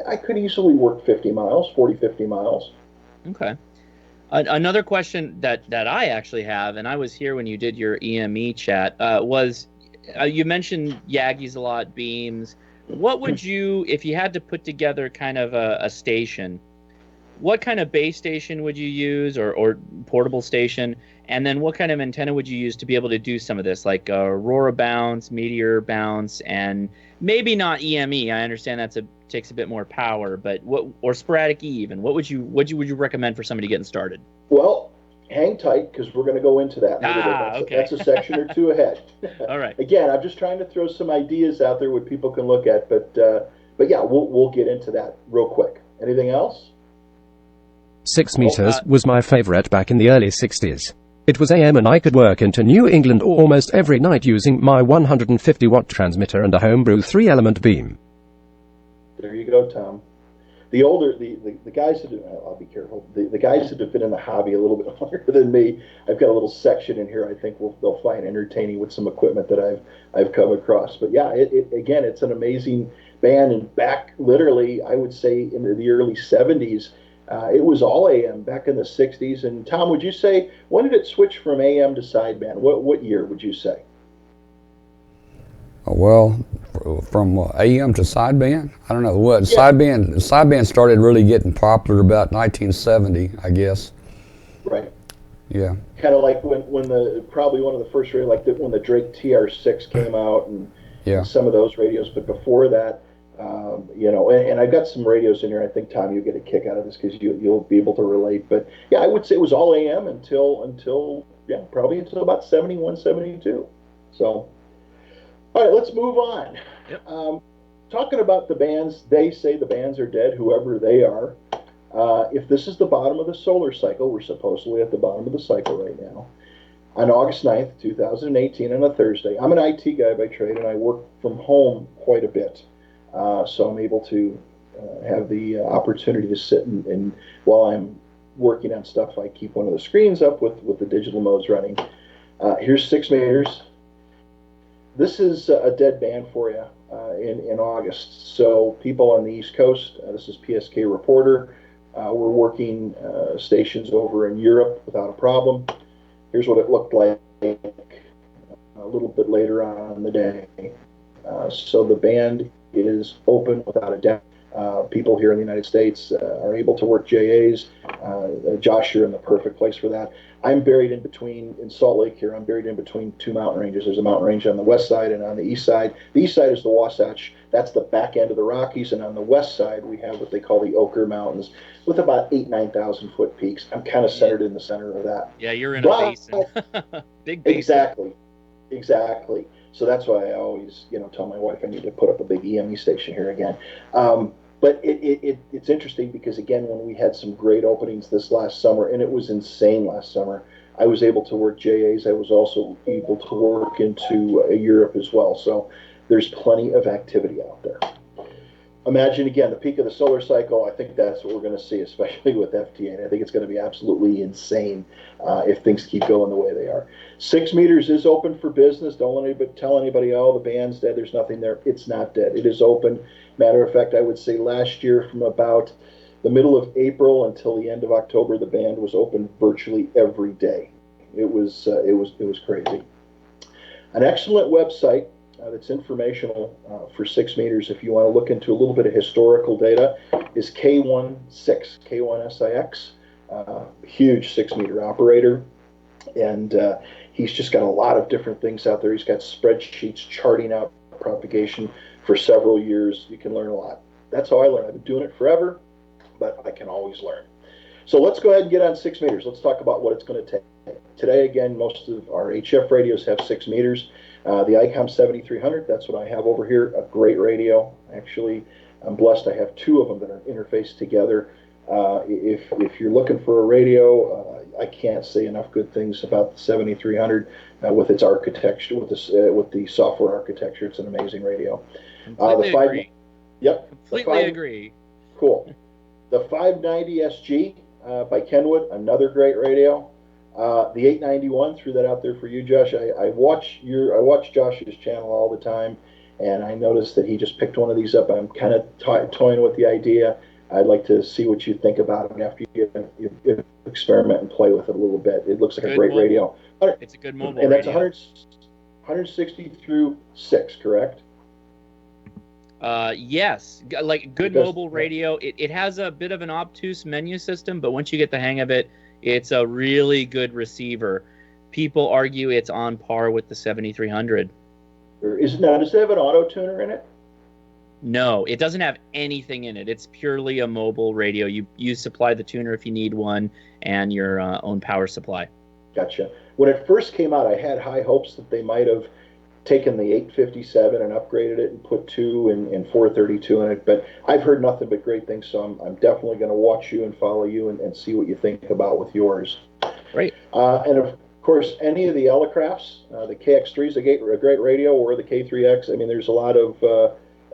I could easily work 50 miles, 40, 50 miles. Okay. Another question that I actually have, and I was here when you did your EME chat, was you mentioned Yagis a lot, beams. What would you, if you had to put together kind of a station, what kind of base station would you use, or portable station? And then what kind of antenna would you use to be able to do some of this, like Aurora bounce, Meteor bounce, and maybe not EME? I understand takes a bit more power, but or sporadic E even. What would you recommend for somebody getting started? Well, hang tight, because we're going to go into that in a little bit. Okay. That's a section or two ahead. All right. Again, I'm just trying to throw some ideas out there what people can look at, but yeah, we'll get into that real quick. Anything else? 6 meters was my favorite back in the early 60s. It was AM and I could work into New England almost every night using my 150-watt transmitter and a homebrew 3-element beam. There you go, Tom. The older, the guys that I'll be careful. The guys that have been in the hobby a little bit longer than me, I've got a little section in here I think they'll find entertaining with some equipment that I've come across. But yeah, again, it's an amazing band. And back literally, I would say into the early 70s, it was all AM back in the 60s. And Tom, would you say, when did it switch from AM to sideband? What year would you say? Well, from AM to sideband, I don't know what. Yeah. Sideband started really getting popular about 1970, I guess. Right. Yeah. Kind of like when probably one of the first radios, like when the Drake TR6 came out, and some of those radios. But before that, and I've got some radios in here. I think, Tom, you'll get a kick out of this because you'll be able to relate. But yeah, I would say it was all AM until probably until about 71, 72. So. All right, let's move on. Yep. Talking about the bands, they say the bands are dead, whoever they are. If this is the bottom of the solar cycle, we're supposedly at the bottom of the cycle right now. On August 9th, 2018, on a Thursday, I'm an IT guy by trade, and I work from home quite a bit. So I'm able to have the opportunity to sit and while I'm working on stuff, I keep one of the screens up with the digital modes running. Here's 6 meters. This is a dead band for you in August. So people on the East Coast, this is PSK Reporter. We're working stations over in Europe without a problem. Here's what it looked like a little bit later on in the day. So the band is open without a doubt. People here in the United States are able to work JAs. Josh, you're in the perfect place for that. I'm buried in Salt Lake here. I'm buried in between 2 mountain ranges. There's a mountain range on the west side and on the east side. The east side is the Wasatch. That's the back end of the Rockies. And on the west side, we have what they call the Ochre Mountains with about 9,000 foot peaks. I'm kind of centered in the center of that. Yeah, you're in a basin. Big basin. Exactly. So that's why I always, tell my wife I need to put up a big EME station here again. But it's interesting because, again, when we had some great openings this last summer, and it was insane last summer, I was able to work JAs. I was also able to work into Europe as well. So there's plenty of activity out there. Imagine, again, the peak of the solar cycle. I think that's what we're going to see, especially with FT8. I think it's going to be absolutely insane if things keep going the way they are. 6 meters is open for business. Don't let anybody tell anybody, oh, the band's dead, there's nothing there. It's not dead. It is open. Matter of fact, I would say last year from about the middle of April until the end of October, the band was open virtually every day. It was crazy. An excellent website that's informational for 6 meters, if you want to look into a little bit of historical data, is K1SIX, huge 6 meter operator. And he's just got a lot of different things out there. He's got spreadsheets charting out propagation for several years. You can learn a lot. That's how I learn. I've been doing it forever, but I can always learn. So let's go ahead and get on 6 meters. Let's talk about what it's going to take. Today, again, most of our HF radios have 6 meters. The ICOM 7300, that's what I have over here, a great radio. Actually, I'm blessed I have 2 of them that are interfaced together. If you're looking for a radio, I can't say enough good things about the 7300 with its architecture, with the software architecture. It's an amazing radio. Completely agree. Yep. Completely agree. Cool. The 590 SG by Kenwood, another great radio. The 891, threw that out there for you, Josh. I watch Josh's channel all the time, and I noticed that he just picked one of these up. I'm kind of toying with the idea. I'd like to see what you think about it after you experiment and play with it a little bit. It looks like a great radio. It's a good mobile and that's radio. 160 through 6, correct? Yes, like good mobile radio. It has a bit of an obtuse menu system, but once you get the hang of it, it's a really good receiver. People argue it's on par with the 7300. Does it have an auto tuner in it? No, it doesn't have anything in it. It's purely a mobile radio. You supply the tuner if you need one, and your own power supply. Gotcha. When it first came out, I had high hopes that they might have taken the 857 and upgraded it and put 2 and 432 in it, but I've heard nothing but great things, so I'm definitely going to watch you and follow you and see what you think about with yours. Great. And of course, any of the Elecrafts, the KX3 is a great radio, or the K3X. I mean, there's a lot of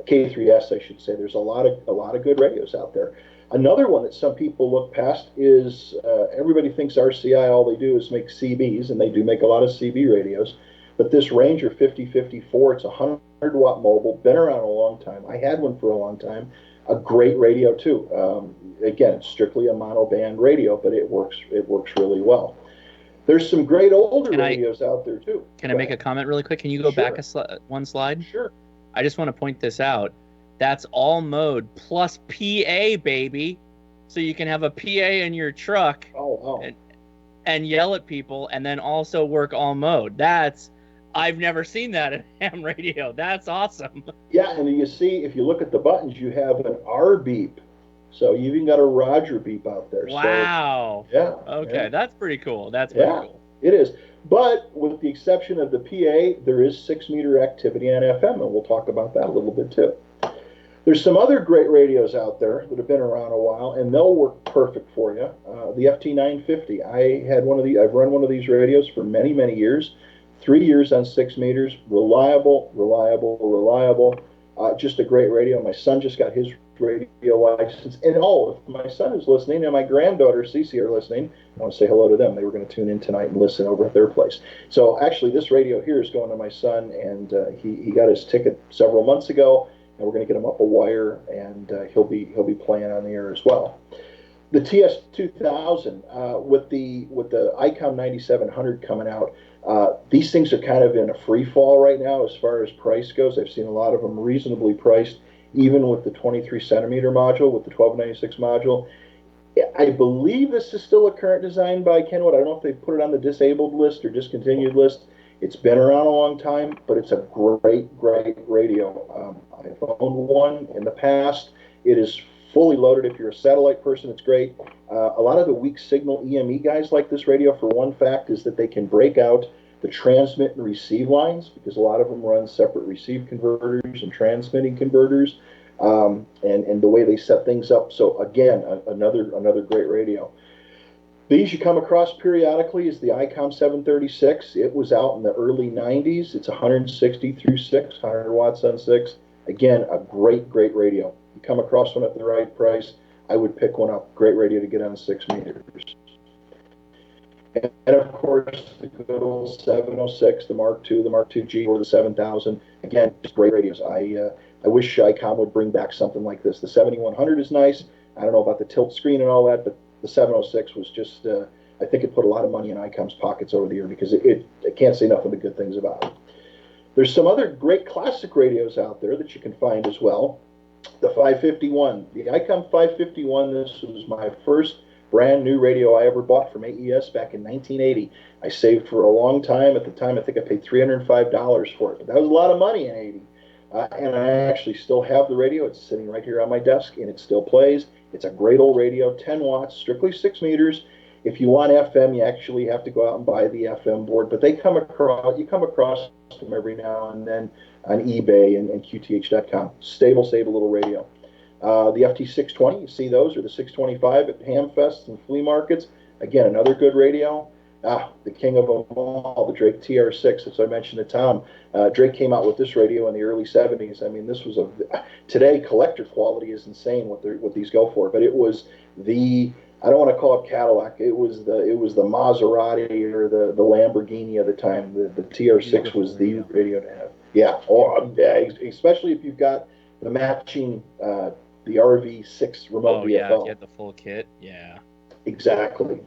K3S, I should say. There's a lot of good radios out there. Another one that some people look past is everybody thinks RCI, all they do is make CBs, and they do make a lot of CB radios. But this Ranger 5054, it's a 100-watt mobile, been around a long time. I had one for a long time. A great radio, too. Again, it's strictly a monoband radio, but it works really well. There's some great older radios out there, too. Can I make a comment really quick? Can you go back one slide? Sure. I just want to point this out. That's all mode plus PA, baby. So you can have a PA in your truck and yell at people, and then also work all mode. I've never seen that in ham radio. That's awesome. Yeah, and you see, if you look at the buttons, you have an R beep. So you even got a Roger beep out there. Wow. So, yeah. Okay, yeah. That's pretty cool. That's pretty cool. It is. But with the exception of the PA, there is 6 meter activity on FM, and we'll talk about that a little bit too. There's some other great radios out there that have been around a while, and they'll work perfect for you. The FT950. I've run one of these radios for many, many years. 3 years on 6 meters, reliable. Just a great radio. My son just got his radio license. And if my son is listening and my granddaughter Cece are listening, I want to say hello to them. They were going to tune in tonight and listen over at their place. So actually, this radio here is going to my son, and he got his ticket several months ago, and we're going to get him up a wire, and he'll be playing on the air as well. The TS2000 with the ICOM 9700 coming out. These things are kind of in a free fall right now as far as price goes. I've seen a lot of them reasonably priced, even with the 23 centimeter module, with the 1296 module. I believe this is still a current design by Kenwood. I don't know if they've put it on the disabled list or discontinued list. It's been around a long time, but it's a great radio. I've owned one in the past. It is fully loaded. If you're a satellite person, it's great. A lot of the weak signal EME guys like this radio for one fact is that they can break out the transmit and receive lines, because a lot of them run separate receive converters and transmitting converters. and the way they set things up. So again, another great radio. These you come across periodically is the ICOM 736. It was out in the early 90s. It's 160 through 6, 100 watts on 6. Again, a great radio. You come across one at the right price, I would pick one up. Great radio to get on 6 meters. And of course, the good old 706, the Mark II, the Mark II-G, or the 7000. Again, just great radios. I wish ICOM would bring back something like this. The 7100 is nice. I don't know about the tilt screen and all that, but the 706 was just, I think it put a lot of money in ICOM's pockets over the year because it can't say nothing but good things about it. There's some other great classic radios out there that you can find as well. The 551, the ICOM 551, this was my first brand new radio I ever bought from AES back in 1980. I saved for a long time. At the time, I think I paid $305 for it, but that was a lot of money in 80. And I actually still have the radio. It's sitting right here on my desk, and it still plays. It's a great old radio, 10 watts, strictly 6 meters. If you want FM, you actually have to go out and buy the FM board, but you come across them every now and then on eBay and QTH.com. Stable little radio. The FT620, you see those, or the 625 at Hamfests and flea markets. Again, another good radio. The king of them all, the Drake TR6, as I mentioned to Tom. Drake came out with this radio in the early 70s. I mean, this was today collector quality is insane what these go for, but it was I don't want to call it Cadillac. It was the Maserati or the Lamborghini of the time. The TR6 was the radio to have. Yeah, especially if you've got the matching the RV6 remote VFO. Yeah, if you had the full kit. Yeah. Exactly.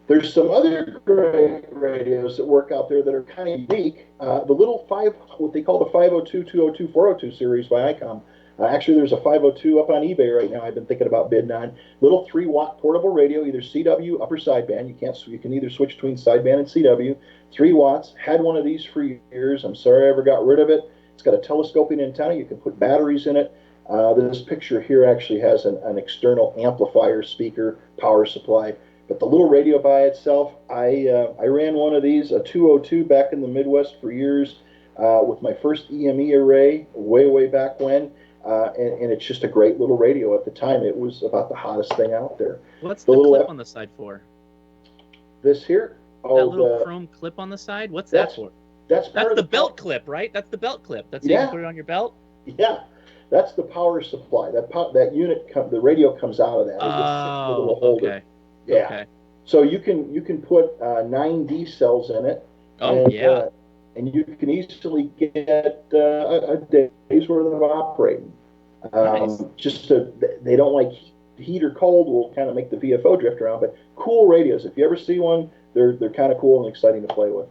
There's some other great radios that work out there that are kind of unique. The little what they call the 502, 202, 402 series by ICOM. Actually, there's a 502 up on eBay right now. I've been thinking about bidding on. Little 3-watt portable radio, either CW, upper sideband. You can either switch between sideband and CW. 3 watts. Had one of these for years. I'm sorry I ever got rid of it. It's got a telescoping antenna. You can put batteries in it. This picture here actually has an external amplifier, speaker, power supply. But the little radio by itself, I ran one of these, a 202, back in the Midwest for years with my first EME array way back when. And it's just a great little radio. At the time, it was about the hottest thing out there. What's the clip on the side for? This here? That little chrome clip on the side? What's that for? That's the belt clip, right? That's the belt clip. That's you can put it on your belt? Yeah. That's the power supply. That unit, the radio comes out of that. Oh, okay. Yeah. Okay. So you can put 9 D cells in it. Oh, yeah. And you can easily get a day's worth of operating. Nice. They don't like heat or cold will kind of make the VFO drift around, but cool radios. If you ever see one, they're kind of cool and exciting to play with.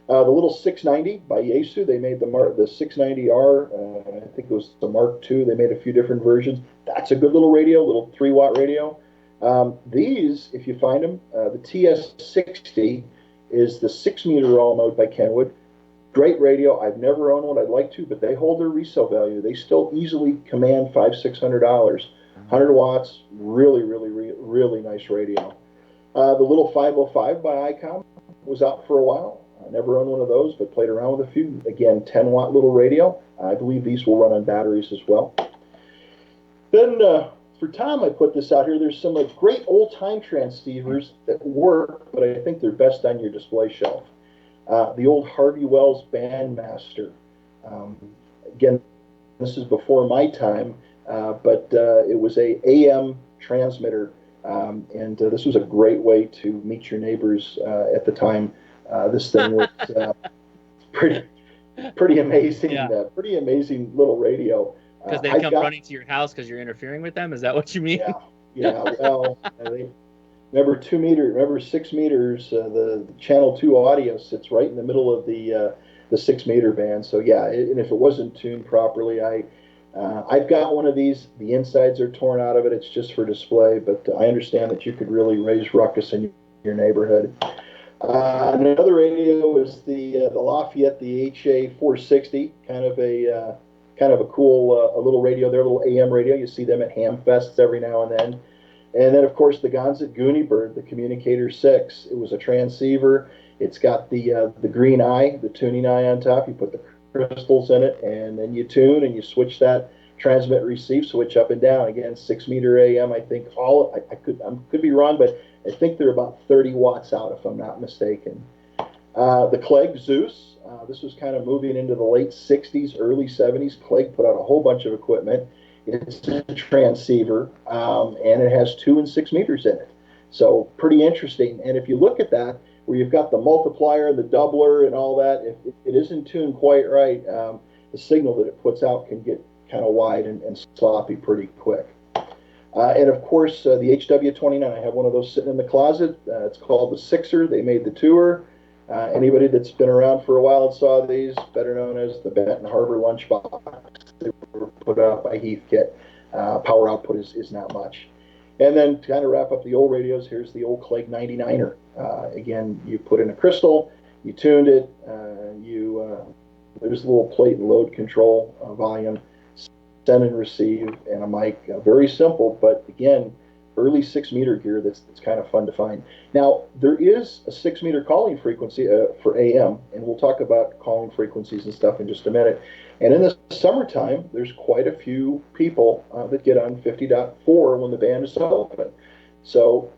The little 690 by Yaesu, they made the 690R. I think it was the Mark II. They made a few different versions. That's a good little radio, little 3-watt radio. These, if you find them, the TS60 is the 6-meter all mode by Kenwood. Great radio. I've never owned one. I'd like to, but they hold their resale value. They still easily command $500-600. 100 watts, really nice radio. The little 505 by ICOM was out for a while. I never owned one of those, but played around with a few. Again, 10-watt little radio. I believe these will run on batteries as well. Then for Tom, I put this out here. There's some great old-time transceivers that work, but I think they're best on your display shelf. The old Harvey Wells Bandmaster. Again, this is before my time, but it was a AM transmitter, and this was a great way to meet your neighbors at the time. This thing was pretty amazing, pretty amazing little radio. Because they come running to your house because you're interfering with them? Is that what you mean? Yeah. Well, remember 6 meters, the channel 2 audio sits right in the middle of the 6-meter band. So yeah, and if it wasn't tuned properly, I've got one of these. The insides are torn out of it. It's just for display, but I understand that you could really raise ruckus in your neighborhood. Another radio is the Lafayette, the HA460, kind of a cool a little radio. They're a little AM radio. You see them at ham fests every now and then. And then, of course, the Gonzit Gooney-Bird, the Communicator 6. It was a transceiver. It's got the green eye, the tuning eye on top. You put the crystals in it, and then you tune and you switch that transmit receive switch up and down. Again, 6 meter AM. I think I could be wrong, but I think they're about 30 watts out, if I'm not mistaken. The Clegg Zeus. This was kind of moving into the late 60s, early 70s. Clegg put out a whole bunch of equipment. It's a transceiver, and it has 2 and 6 meters in it. So pretty interesting. And if you look at that, where you've got the multiplier, the doubler, and all that, if it isn't tuned quite right, the signal that it puts out can get kind of wide and sloppy pretty quick. And of course, the HW29, I have one of those sitting in the closet. It's called the Sixer. They made the tour. Anybody that's been around for a while and saw these, better known as the Benton Harbor lunchbox, they were put out by Heathkit. Power output is not much. And then to kind of wrap up the old radios, here's the old Clegg 99er. Again, you put in a crystal, you tuned it, there's a little plate and load control, volume, send and receive, and a mic. Very simple, but again, early 6 meter gear that's kind of fun to find. Now, there is a 6 meter calling frequency for AM, and we'll talk about calling frequencies and stuff in just a minute. And in the summertime, there's quite a few people that get on 50.4 when the band is open. So,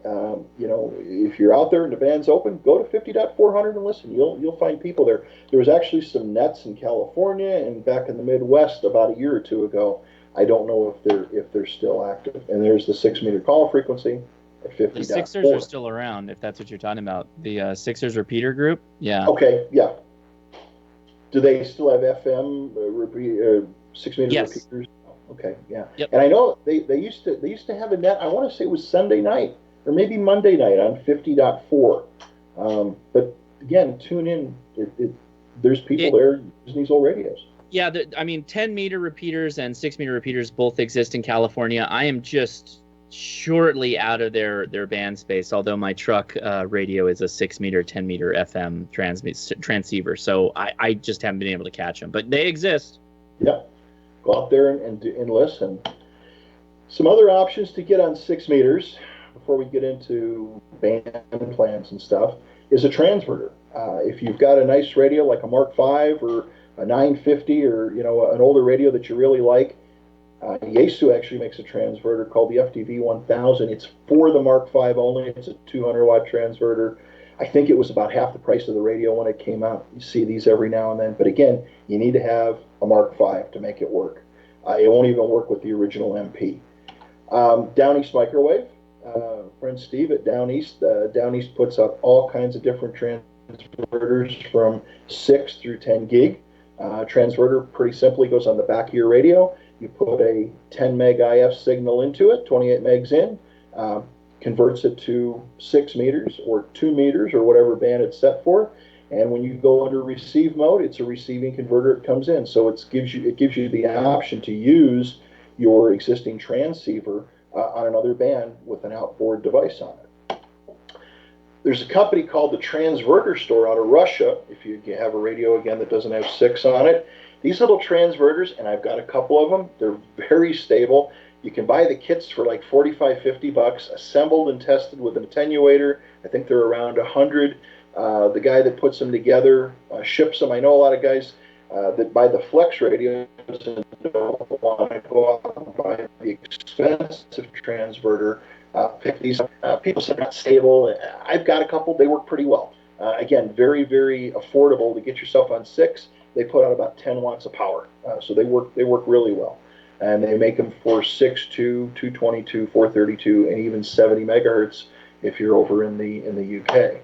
if you're out there and the band's open, go to 50.400 and listen. You'll find people there. There was actually some nets in California and back in the Midwest about a year or two ago. I don't know if they're still active. And there's the 6 meter call frequency at 50.4. The Sixers are still around, if that's what you're talking about. The Sixers repeater group, yeah. Okay, yeah. Do they still have FM 6 meter yes. repeaters? Okay, yeah. Yep. And I know they used to have a net. I want to say it was Sunday night or maybe Monday night on 50.4. But again, tune in. There's people there using these old radios. Yeah, 10 meter repeaters and 6 meter repeaters both exist in California. I am just shortly out of their band space, although my truck radio is a 6 meter, 10 meter FM transceiver. So I just haven't been able to catch them, but they exist. Yep. Go out there and listen. Some other options to get on 6 meters before we get into band plans and stuff is a transverter. If you've got a nice radio like a Mark V or a 950 or an older radio that you really like, Yaesu actually makes a transverter called the FTV 1000. It's for the Mark V only. It's a 200 watt transverter. I think it was about half the price of the radio when it came out. You see these every now and then, but again, you need to have a Mark V to make it work. It won't even work with the original MP. Down East Microwave, friend Steve at Down East puts out all kinds of different transverters from 6 through 10 gig. Transverter pretty simply goes on the back of your radio. You put a 10 meg IF signal into it, 28 megs in, converts it to 6 meters or 2 meters or whatever band it's set for. And when you go under receive mode, it's a receiving converter. It comes in, so it gives you the option to use your existing transceiver on another band with an outboard device on it. There's a company called the Transverter Store out of Russia. If you have a radio again that doesn't have 6 on it, these little transverters, and I've got a couple of them. They're very stable. You can buy the kits for like $45-50, assembled and tested with an attenuator. I think they're around 100. The guy that puts them together ships them. I know a lot of guys that buy the Flex radios and don't want to go out and buy the expensive transverter. Pick these up. People say they're not stable. I've got a couple. They work pretty well. Again, very, very affordable to get yourself on 6. They put out about 10 watts of power. So they work really well. And they make them for 6.2, 222, 432, and even 70 megahertz if you're over in the UK.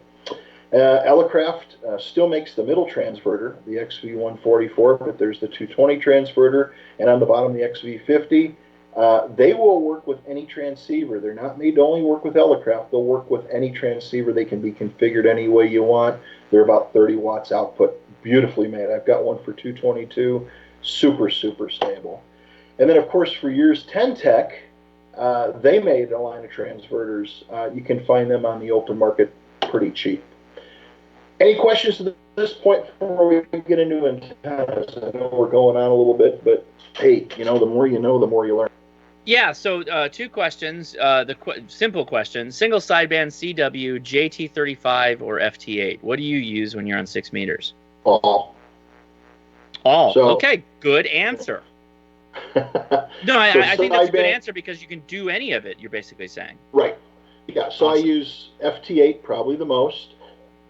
Elecraft still makes the middle transverter, the XV144, but there's the 220 transverter, and on the bottom the XV50. They will work with any transceiver. They're not made to only work with Elecraft. They'll work with any transceiver. They can be configured any way you want. They're about 30 watts output. Beautifully made. I've got one for 222. Super, super stable. And then, of course, for years, 10 Tech, they made a line of transverters. You can find them on the open market pretty cheap. Any questions at this point before we get into antennas? I know we're going on a little bit, but hey, the more you know, the more you learn. Yeah, so 2 questions. Simple question. Single sideband CW, JT35, or FT8. What do you use when you're on 6 meters? All. All. So- Okay, good answer. No, I think that's a good answer because you can do any of it, you're basically saying. Right. Yeah, so Awesome. I use FT8 probably the most.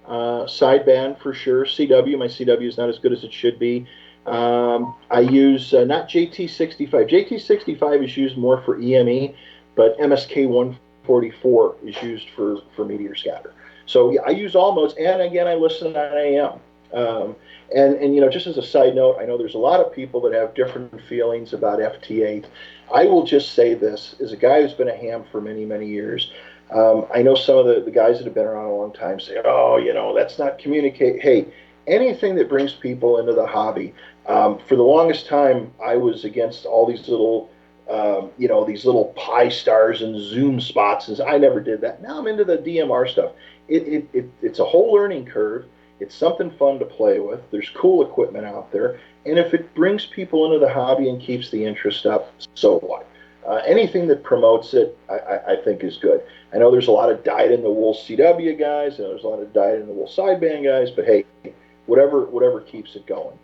Sideband for sure. CW, my CW is not as good as it should be. I use not JT65. JT65 is used more for EME, but MSK 144 is used for meteor scatter. So yeah, I use all modes, and again, I listen on AM. And you know, just as a side note, I know there's a lot of people that have different feelings about FT8. I will just say this: as a guy who's been a ham for many, many years, I know some of the guys that have been around a long time say, "Oh, you know, that's not communicate." Hey, anything that brings people into the hobby. For the longest time, I was against all these little, you know, these little pi stars and zoom spots. And I never did that. Now I'm into the DMR stuff. It's a whole learning curve. It's something fun to play with. There's cool equipment out there. And if it brings people into the hobby and keeps the interest up, so what? Anything that promotes it, I think is good. I know there's a lot of dyed-in-the-wool CW guys, and there's a lot of dyed-in-the-wool sideband guys, but hey, whatever keeps it going.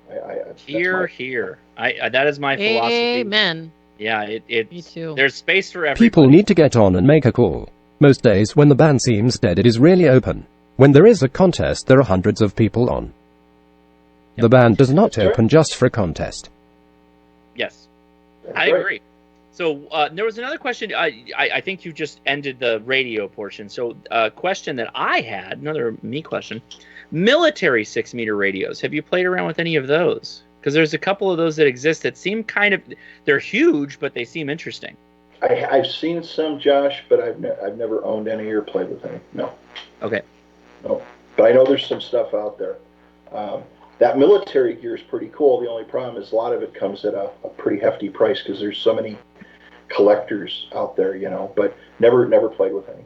Here. That is my philosophy. Amen. Yeah, Me too. There's space for everybody. People need to get on and make a call. Most days when the band seems dead, it is really open. When there is a contest, there are hundreds of people on. Yep. The band does not open just for a contest. Yes, That's I right. agree. So there was another question. I think you just ended the radio portion. So a question that I had, another me question. Military 6-meter radios. Have you played around with any of those? Because there's a couple of those that exist that seem they're huge, but they seem interesting. I've seen some, Josh, but I've never owned any or played with any. No. Okay. No. But I know there's some stuff out there. That military gear is pretty cool. The only problem is a lot of it comes at a pretty hefty price because there's so many collectors out there, you know, but never played with any.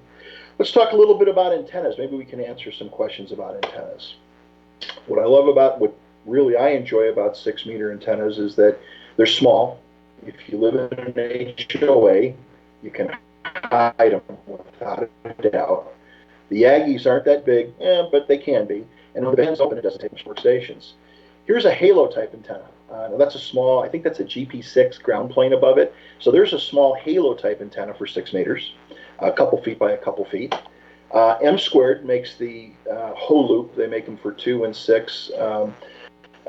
Let's talk a little bit about antennas. Maybe we can answer some questions about antennas. What really I enjoy about 6-meter antennas is that they're small. If you live in an HOA, you can hide them without a doubt. The Aggies aren't that big, but they can be. And when the band's open, it doesn't take much workstations. Here's a Halo type antenna. Now that's a small, I think that's a GP6 ground plane above it. So there's a small Halo type antenna for 6 meters, a couple feet by a couple feet. M Squared makes the whole loop. They make them for 2 and 6.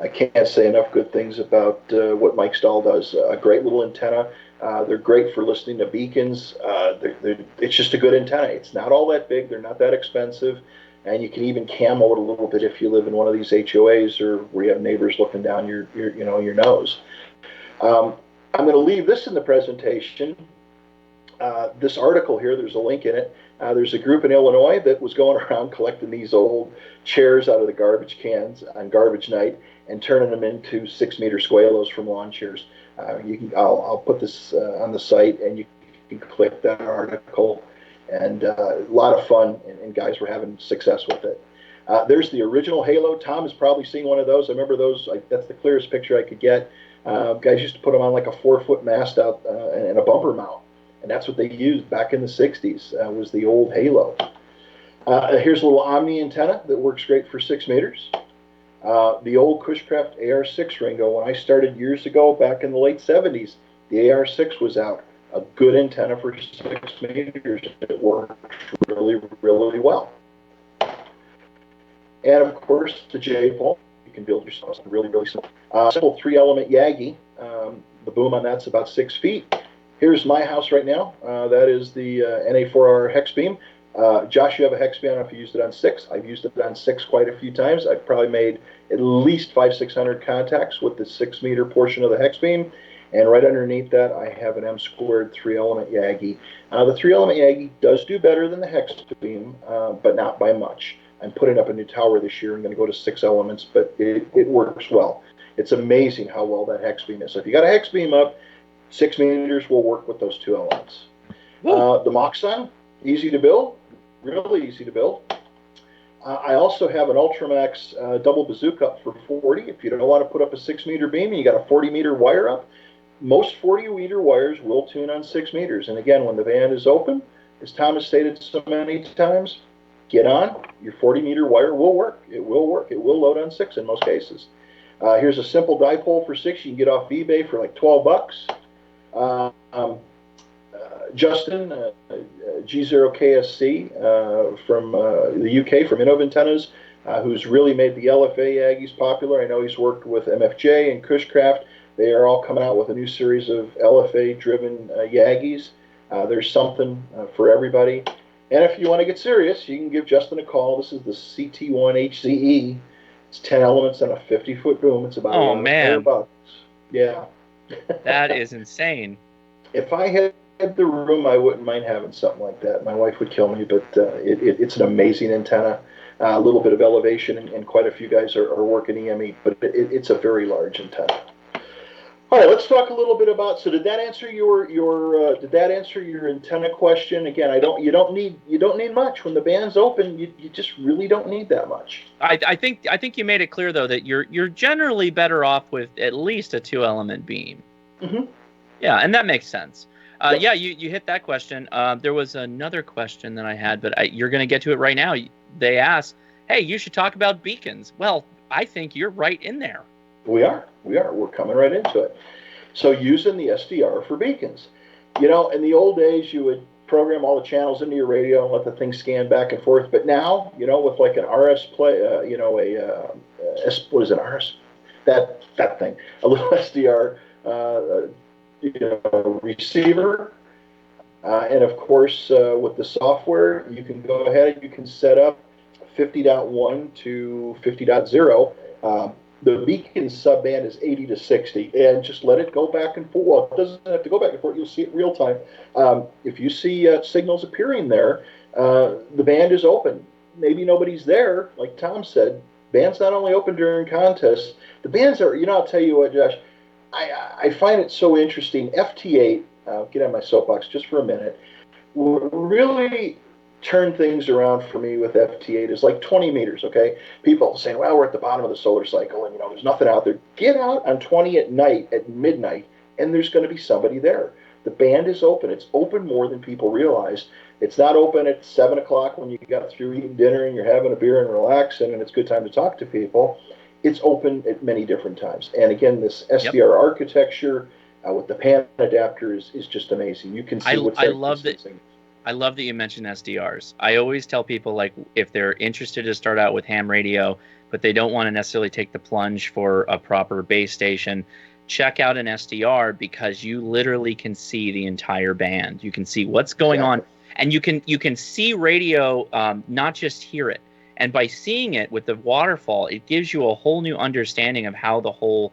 I can't say enough good things about what Mike Stahl does. A great little antenna. They're great for listening to beacons. It's just a good antenna. It's not all that big. They're not that expensive. And you can even camo it a little bit if you live in one of these HOAs or where you have neighbors looking down your nose. I'm going to leave this in the presentation. This article here, there's a link in it. There's a group in Illinois that was going around collecting these old chairs out of the garbage cans on garbage night and turning them into 6-meter squalos from lawn chairs. I'll put this on the site, and you can click that article. And a lot of fun, and guys were having success with it. There's the original Halo. Tom has probably seen one of those. I remember those. That's the clearest picture I could get. Guys used to put them on like a 4-foot mast out and a bumper mount. And that's what they used back in the 60s, was the old Halo. Here's a little Omni antenna that works great for 6 meters. The old Cushcraft AR6 Ringo, when I started years ago, back in the late 70s, the AR6 was out. A good antenna for 6 meters. It worked really, really well. And of course, the J-pole. You can build yourself something really, really simple. Simple 3-element Yagi. The boom on that's about 6 feet. Here's my house right now. That is the NA4R hex beam. Josh, you have a hex beam. I don't know if you used it on 6. I've used it on 6 quite a few times. I've probably made at least 500-600 contacts with the 6-meter portion of the hex beam. And right underneath that, I have an M squared 3-element Yagi. The 3-element Yagi does do better than the hex beam, but not by much. I'm putting up a new tower this year. I'm going to go to 6 elements, but it works well. It's amazing how well that hex beam is. So if you got a hex beam up, 6 meters will work with those 2 elements. The Moxon, easy to build, really easy to build. I also have an Ultramax double bazooka up for 40. If you don't want to put up a 6-meter beam and you got a 40-meter wire up, most 40-meter wires will tune on 6 meters. And again, when the band is open, as Tom has stated so many times, get on. Your 40-meter wire will work. It will work. It will load on 6 in most cases. Here's a simple dipole for 6 you can get off eBay for like $12. Justin, G0KSC from the UK, from Innov Antennas, who's really made the LFA Aggies popular. I know he's worked with MFJ and Cushcraft. They are all coming out with a new series of LFA-driven Yaggies. There's something for everybody. And if you want to get serious, you can give Justin a call. This is the CT1HZE. It's 10 elements and a 50-foot boom. It's about $100. Yeah. That is insane. If I had the room, I wouldn't mind having something like that. My wife would kill me, but it's an amazing antenna. A little bit of elevation, and quite a few guys are working EME, but it's a very large antenna. All right, let's talk a little bit about. So, did that answer your antenna question? Again, you don't need much when the band's open. You just really don't need that much. I think you made it clear though that you're generally better off with at least a 2-element beam. Mm-hmm. Yeah, and that makes sense. Yeah, you hit that question. There was another question that I had, but you're going to get to it right now. They asked, hey, you should talk about beacons. Well, I think you're right in there. We are. We're coming right into it. So using the SDR for beacons. In the old days, you would program all the channels into your radio and let the thing scan back and forth. But now, with like an RS play, what is an RS? That thing, a little SDR receiver. And of course, with the software, you can go ahead and you can set up 50.1 to 50.0. The beacon subband is 80 to 60, and just let it go back and forth. Well, it doesn't have to go back and forth. You'll see it real time. If you see signals appearing there, the band is open. Maybe nobody's there, like Tom said. Band's not only open during contests. The bands are, I'll tell you what, Josh, I find it so interesting. FT8, I'll get on my soapbox just for a minute, really turn things around for me with FT8 is like 20 meters, okay? People saying, well, we're at the bottom of the solar cycle and, there's nothing out there. Get out on 20 at night, at midnight, and there's going to be somebody there. The band is open. It's open more than people realize. It's not open at 7 o'clock when you got through eating dinner and you're having a beer and relaxing and it's a good time to talk to people. It's open at many different times. And again, this SDR architecture with the pan adapter is just amazing. You can see what's I love that you mentioned SDRs. I always tell people, like, if they're interested to start out with ham radio, but they don't want to necessarily take the plunge for a proper base station, check out an SDR because you literally can see the entire band. You can see what's going on, and you can see radio, not just hear it. And by seeing it with the waterfall, it gives you a whole new understanding of how the whole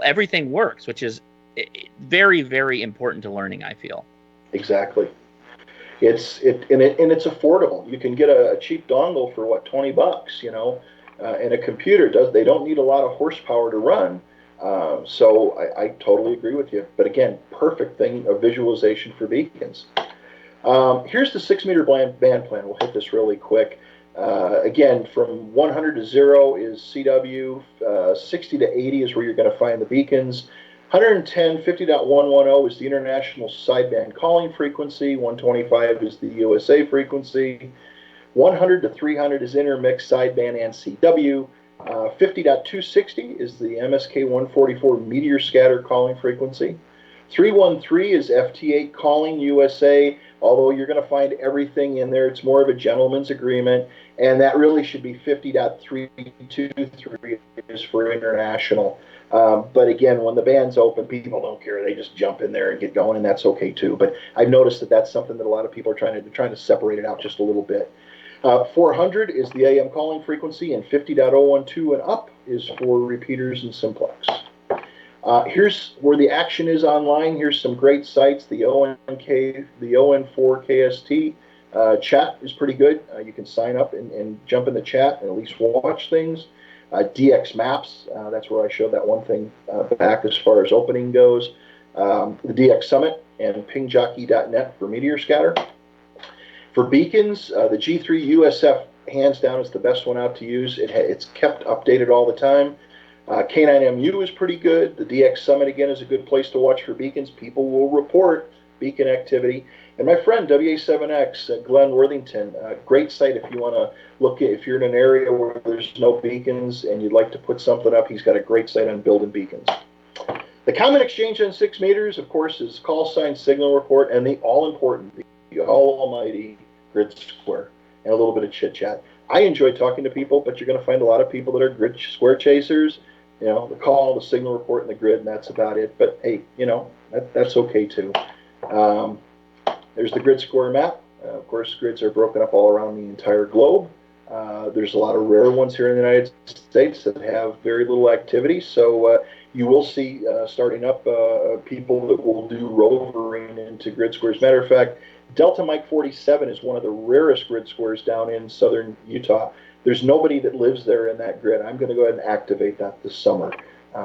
everything works, which is very, very important to learning, I feel. Exactly. It's affordable. You can get a cheap dongle for $20, and a computer they don't need a lot of horsepower to run. So I totally agree with you. But again, perfect thing of visualization for beacons. Here's the 6-meter band plan. We'll hit this really quick. Again, from 100 to 0 is CW. 60 to 80 is where you're going to find the beacons. 110, 50.110 is the international sideband calling frequency. 125 is the USA frequency. 100 to 300 is intermix sideband and CW. 50.260 is the MSK 144 meteor scatter calling frequency. 313 is FT8 calling USA, although you're going to find everything in there. It's more of a gentleman's agreement, and that really should be 50.323 is for international. But again, when the band's open, people don't care. They just jump in there and get going, and that's okay too. But I've noticed that that's something that a lot of people are trying to separate it out just a little bit. 400 is the AM calling frequency, and 50.012 and up is for repeaters and simplex. Here's where the action is online. Here's some great sites. The ON4KST chat is pretty good. You can sign up and jump in the chat and at least watch things. DX Maps, that's where I showed that one thing back as far as opening goes. The DX Summit and pingjockey.net for meteor scatter. For beacons, the G3 USF hands down is the best one out to use. It's kept updated all the time. K9MU is pretty good. The DX Summit, again, is a good place to watch for beacons. People will report beacon activity. And my friend WA7X, Glenn Worthington, great site if you want to look at, if you're in an area where there's no beacons and you'd like to put something up, he's got a great site on building beacons. The common exchange on 6 meters, of course, is call sign, signal report, and the all-important, the all-almighty grid square, and a little bit of chit-chat. I enjoy talking to people, but you're going to find a lot of people that are grid square chasers. You know, the call, the signal report, and the grid, and that's about it. But hey, you know, that's okay too. There's the grid square map. Of course, grids are broken up all around the entire globe. There's a lot of rare ones here in the United States that have very little activity. So you will see starting up people that will do rovering into grid squares. Matter of fact, Delta Mike 47 is one of the rarest grid squares down in southern Utah. There's nobody that lives there in that grid. I'm going to go ahead and activate that this summer.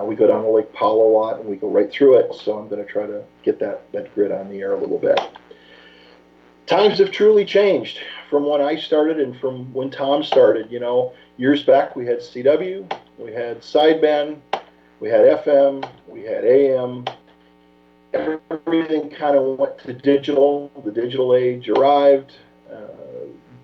We go down to Lake Powell a lot and we go right through it. So I'm going to try to get that grid on the air a little bit. Times have truly changed from when I started and from when Tom started. You know, years back we had CW, we had sideband, we had FM, we had AM. Everything kind of went to digital. The digital age arrived.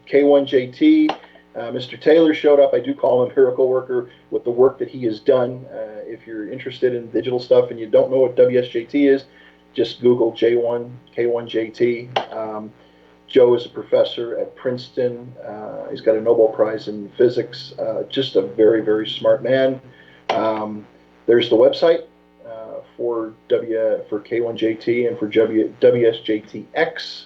K1JT, Mr. Taylor showed up. I do call him a miracle worker with the work that he has done. If you're interested in digital stuff and you don't know what WSJT is, just Google J1, K1JT. Joe is a professor at Princeton. He's got a Nobel Prize in physics. Just a very, very smart man. There's the website for K1JT and for WSJTX.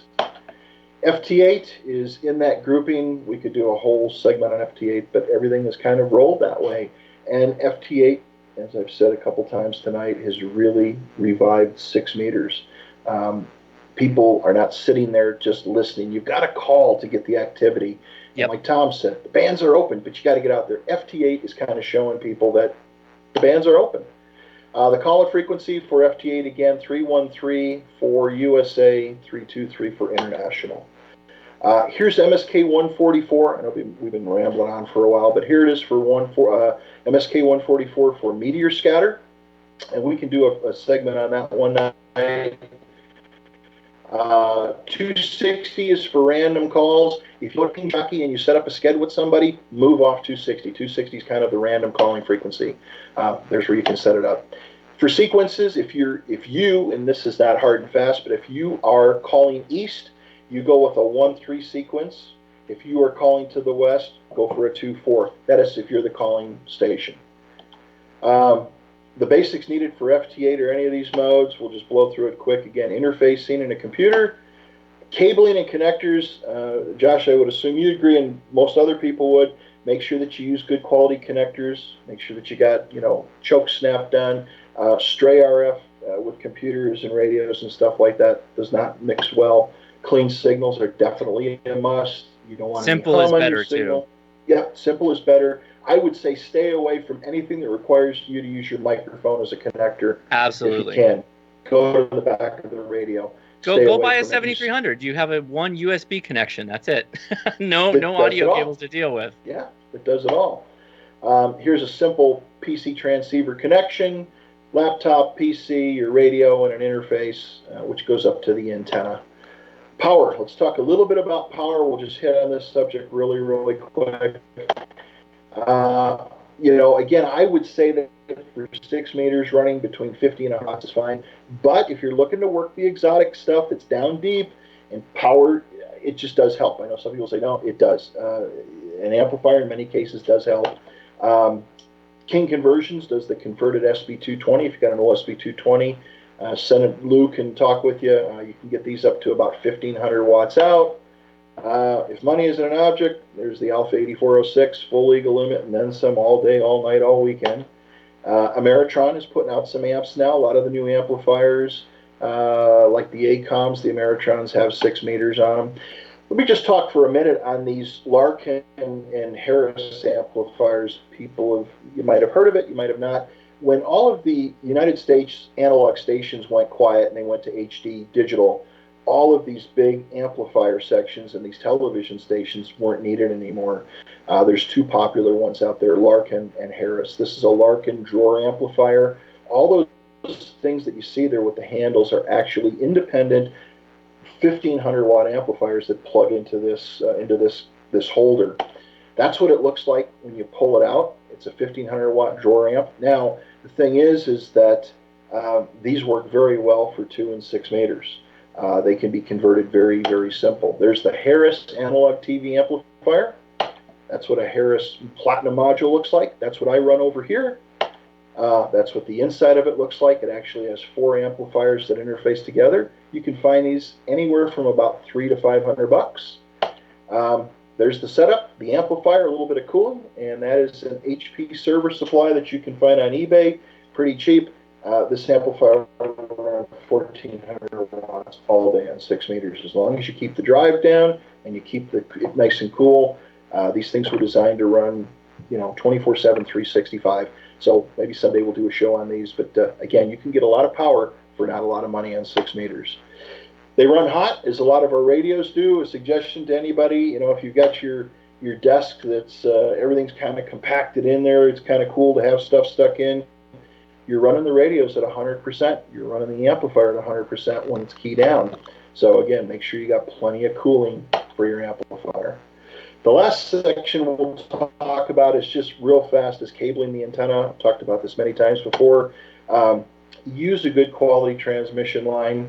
FT8 is in that grouping. We could do a whole segment on FT8, but everything is kind of rolled that way. And FT8, as I've said a couple times tonight, has really revived 6 meters. People are not sitting there just listening. You've got to call to get the activity. Yep. And like Tom said, the bands are open, but you got to get out there. FT8 is kind of showing people that the bands are open. The caller frequency for FT8, again, 313 for USA, 323 for international. Here's MSK 144. I know we've been rambling on for a while, but here it is for MSK 144 for meteor scatter. And we can do a segment on that one night. 260 is for random calls. If you're looking jockey and you set up a sked with somebody, move off 260. 260 is kind of the random calling frequency. There's where you can set it up. For sequences, if you, and this is not hard and fast, but if you are calling east, you go with a 1-3 sequence. If you are calling to the west, go for a 2-4. That is if you're the calling station. The basics needed for FT8 or any of these modes, we'll just blow through it quick. Again, interfacing in a computer, cabling and connectors. Josh, I would assume you agree, and most other people would. Make sure that you use good quality connectors. Make sure that you got, choke snap done. Stray RF with computers and radios and stuff like that does not mix well. Clean signals are definitely a must. You don't want simple is better too. Yeah, simple is better. I would say stay away from anything that requires you to use your microphone as a connector. Absolutely. If you can. Go to the back of the radio. Go buy a 7300. You have one USB connection. That's it. no audio cables to deal with. Yeah, it does it all. Here's a simple PC transceiver connection, laptop, PC, your radio, and an interface, which goes up to the antenna. Power. Let's talk a little bit about power. We'll just hit on this subject really, really quick. Again, I would say that for 6 meters running between 50 and 100 watts is fine. But if you're looking to work the exotic stuff that's down deep and power, it just does help. I know some people say, no, it does. An amplifier in many cases does help. King Conversions does the converted SB220. If you've got an old SB220, Senate Lou can talk with you. You can get these up to about 1,500 watts out. If money isn't an object, there's the Alpha 8406, full legal limit, and then some all day, all night, all weekend. Ameritron is putting out some amps now. A lot of the new amplifiers, like the ACOMs, the Ameritrons have 6 meters on them. Let me just talk for a minute on these Larkin and Harris amplifiers. You might have heard of it, you might have not. When all of the United States analog stations went quiet and they went to HD digital, all of these big amplifier sections and these television stations weren't needed anymore. There's 2 popular ones out there, Larkin and Harris. This is a Larkin drawer amplifier. All those things that you see there with the handles are actually independent 1,500 watt amplifiers that plug into this holder. That's what it looks like when you pull it out. It's a 1,500 watt drawer amp. Now, the thing is that these work very well for 2 and 6 meters. They can be converted very, very simple. There's the Harris analog TV amplifier. That's what a Harris Platinum module looks like. That's what I run over here. That's what the inside of it looks like. It actually has 4 amplifiers that interface together. You can find these anywhere from about $300 to $500. There's the setup, the amplifier, a little bit of cooling, and that is an HP server supply that you can find on eBay, pretty cheap. This amplifier around 1,400 watts all day on 6 meters. As long as you keep the drive down and you keep it nice and cool, these things were designed to run, 24/7, 365. So maybe someday we'll do a show on these. But again, you can get a lot of power for not a lot of money on 6 meters. They run hot, as a lot of our radios do. A suggestion to anybody, if you've got your desk that's everything's kind of compacted in there, it's kind of cool to have stuff stuck in. You're running the radios at 100%. You're running the amplifier at 100% when it's keyed down. So again, make sure you got plenty of cooling for your amplifier. The last section we'll talk about is just real fast is cabling the antenna. I've talked about this many times before. Use a good quality transmission line.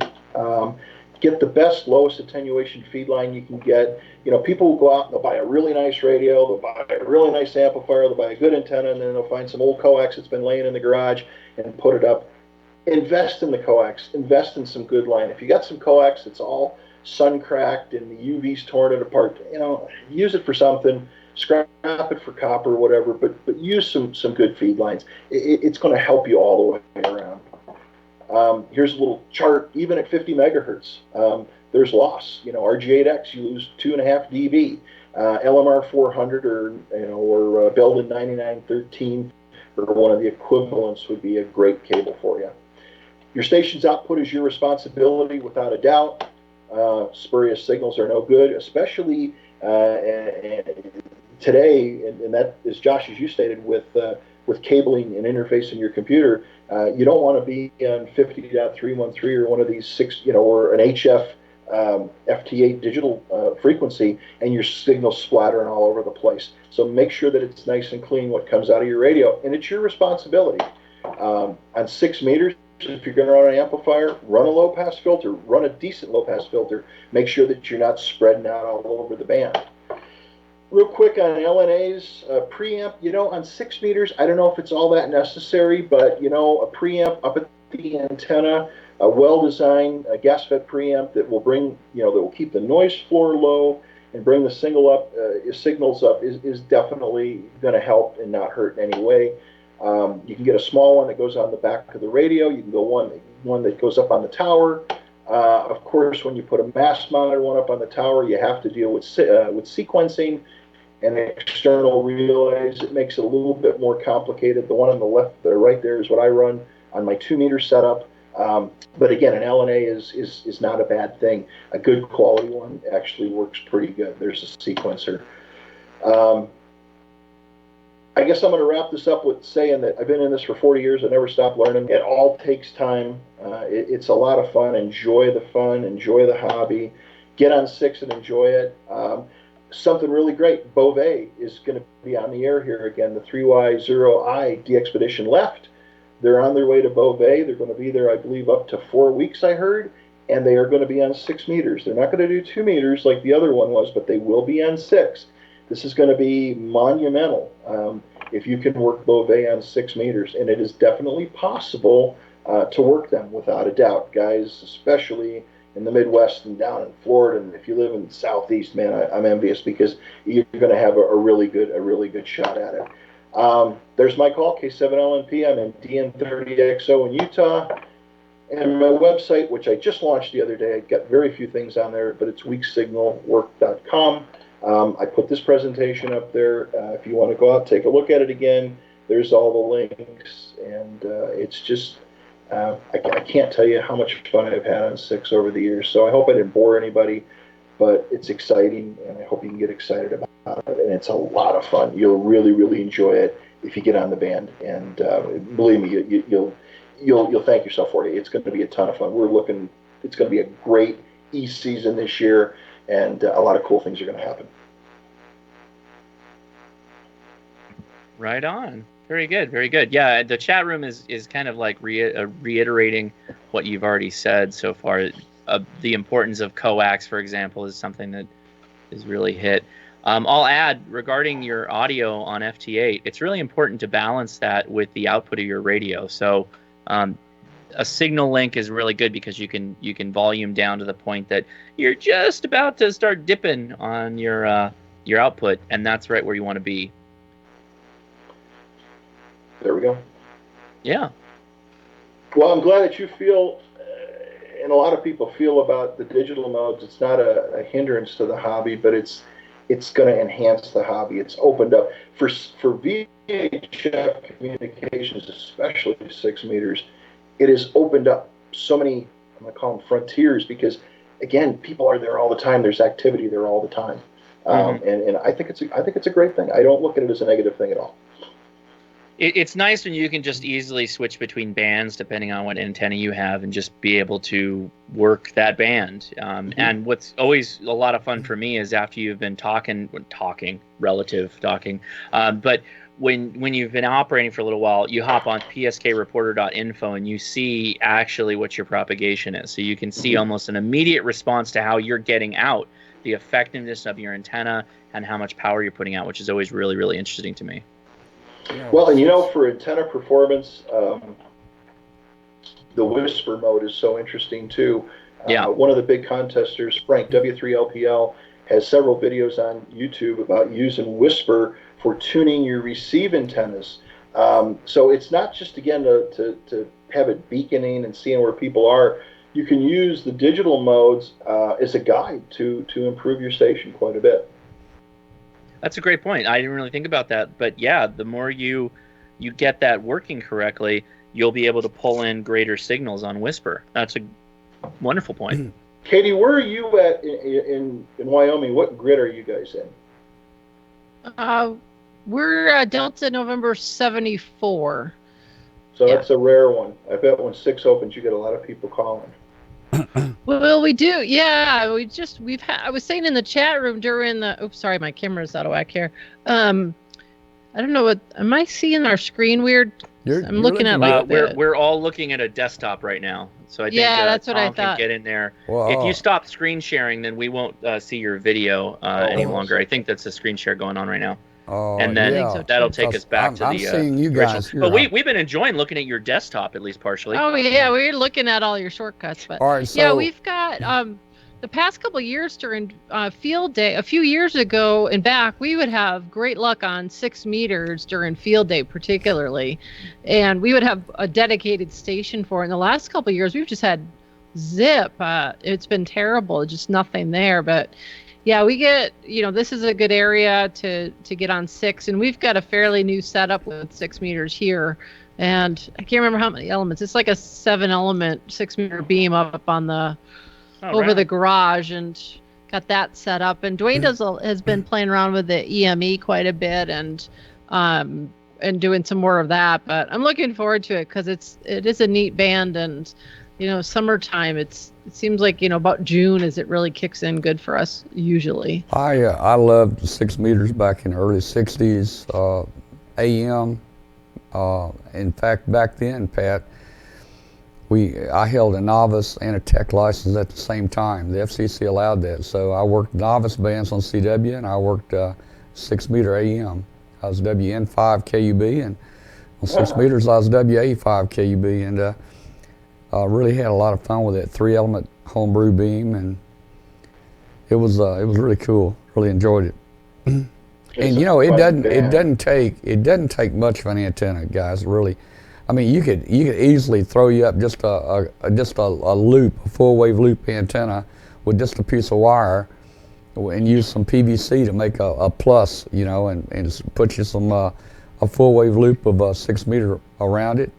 Get the best, lowest attenuation feed line you can get. People will go out and they'll buy a really nice radio, they'll buy a really nice amplifier, they'll buy a good antenna, and then they'll find some old coax that's been laying in the garage and put it up. Invest in the coax. Invest in some good line. If you got some coax that's all sun cracked and the UV's torn it apart, use it for something. Scrap it for copper or whatever, but use some good feed lines. It's going to help you all the way around. Here's a little chart. Even at 50 megahertz, there's loss. RG8X, you lose 2.5 dB. LMR 400 or Belden 9913 or one of the equivalents would be a great cable for you. Your station's output is your responsibility, without a doubt. Spurious signals are no good, especially today, and that is, Josh, as you stated, with cabling and interfacing your computer. You don't want to be on 50.313 or one of these 6, or an HF FT8 digital frequency, and your signal's splattering all over the place. So make sure that it's nice and clean what comes out of your radio, and it's your responsibility. On 6 meters, if you're going to run an amplifier, run a low-pass filter, run a decent low-pass filter. Make sure that you're not spreading out all over the band. Real quick on LNAs, preamp, on 6 meters, I don't know if it's all that necessary, but, a preamp up at the antenna, a well-designed gas-fed preamp that will bring, that will keep the noise floor low and bring the signals up is definitely going to help and not hurt in any way. You can get a small one that goes on the back of the radio. You can go one that goes up on the tower. Of course, when you put a mass-mounted one up on the tower, you have to deal with sequencing and external relays. It makes it a little bit more complicated. The one on the left, right there, is what I run on my 2-meter setup. But again, an LNA is not a bad thing. A good quality one actually works pretty good. There's a sequencer. I guess I'm going to wrap this up with saying that I've been in this for 40 years. I never stopped learning. It all takes time. It's a lot of fun. Enjoy the fun. Enjoy the hobby. Get on 6 and enjoy it. Something really great. Beauvais is going to be on the air here again. The 3Y0I DXpedition left. They're on their way to Beauvais. They're going to be there, I believe, up to 4 weeks, I heard. And they are going to be on 6 meters. They're not going to do 2 meters like the other one was, but they will be on 6. This is going to be monumental if you can work Beauvais on 6 meters. And it is definitely possible to work them, without a doubt. Guys, especially in the Midwest and down in Florida, and if you live in the Southeast, man, I'm envious, because you're going to have a really good shot at it. There's my call, K7LNP. I'm in DN30XO in Utah. And my website, which I just launched the other day, I got very few things on there, but it's weaksignalwork.com. I put this presentation up there. If you want to go out, take a look at it again. There's all the links, and it's just, I can't tell you how much fun I've had on 6 over the years. So I hope I didn't bore anybody, but it's exciting, and I hope you can get excited about it. And it's a lot of fun. You'll really enjoy it if you get on the band, and believe me, you'll thank yourself for it. It's going to be a ton of fun. It's going to be a great East season this year, and a lot of cool things are going to happen. Right on. Very good. Very good. Yeah, the chat room is kind of like reiterating what you've already said so far. The importance of coax, for example, is something that is really hit. I'll add, regarding your audio on FT8, it's really important to balance that with the output of your radio. So a signal link is really good because you can volume down to the point that you're just about to start dipping on your output, and that's right where you want to be. There we go. Yeah. Well, I'm glad that you feel, and a lot of people feel about the digital modes, it's not a hindrance to the hobby, but it's going to enhance the hobby. It's opened up for VHF communications, especially 6 meters. It has opened up so many, I'm going to call them frontiers, because again, people are there all the time. There's activity there all the time, and I think it's a great thing. I don't look at it as a negative thing at all. It's nice when you can just easily switch between bands depending on what antenna you have and just be able to work that band. And what's always a lot of fun for me is after you've been talking, but when you've been operating for a little while, you hop on pskreporter.info and you see actually what your propagation is. So you can see almost an immediate response to how you're getting out, the effectiveness of your antenna, and how much power you're putting out, which is always really, really interesting to me. Well, and for antenna performance, the whisper mode is so interesting too. One of the big contesters, Frank W3LPL, has several videos on YouTube about using whisper for tuning your receive antennas. So it's not just, again, to have it beaconing and seeing where people are. You can use the digital modes as a guide to improve your station quite a bit. That's a great point. I didn't really think about that, but yeah, the more you get that working correctly, you'll be able to pull in greater signals on whisper. That's a wonderful point. Katie, where are you at in Wyoming? What grid are you guys in? We're Delta November 74. So that's a rare one. I bet when 6 opens, you get a lot of people calling. Well, we do. Yeah, I was saying in the chat room during the. Oops, sorry, my camera's out of whack here. I don't know what. Am I seeing our screen weird? I'm looking at like we're all looking at a desktop right now, so I think that's what Tom I thought. can get in there. Wow. If you stop screen sharing, then we won't see your video any longer. I think that's a screen share going on right now. And then that'll take us back to I'm the seeing you guys here. But we've been enjoying looking at your desktop, at least partially. Oh yeah, we're looking at all your shortcuts. But all right, so we've got the past couple of years during field day. A few years ago and back, we would have great luck on 6 meters during field day, particularly, and we would have a dedicated station for it. In the last couple of years, we've just had zip. It's been terrible, just nothing there. But yeah, we get, this is a good area to get on 6, and we've got a fairly new setup with 6 meters here, and I can't remember how many elements. It's like a 7-element 6-meter beam up on the over the garage, and got that set up. And Dwayne has been playing around with the EME quite a bit, and doing some more of that. But I'm looking forward to it because it is a neat band, and summertime, it seems like, about June as it really kicks in good for us usually. I loved the 6 meters back in the early 60s, AM. In fact, back then, Pat, I held a novice and a tech license at the same time. The FCC allowed that. So I worked novice bands on CW, and I worked 6 meter AM. I was WN5 KUB, and on 6 meters I was WA5 KUB, and really had a lot of fun with that 3-element homebrew beam, and it was really cool. Really enjoyed it. And it doesn't take much of an antenna, guys. Really, I mean, you could easily throw you up just a loop, a full wave loop antenna with just a piece of wire, and use some PVC to make a plus, and put you some a full wave loop of a 6 meter around it.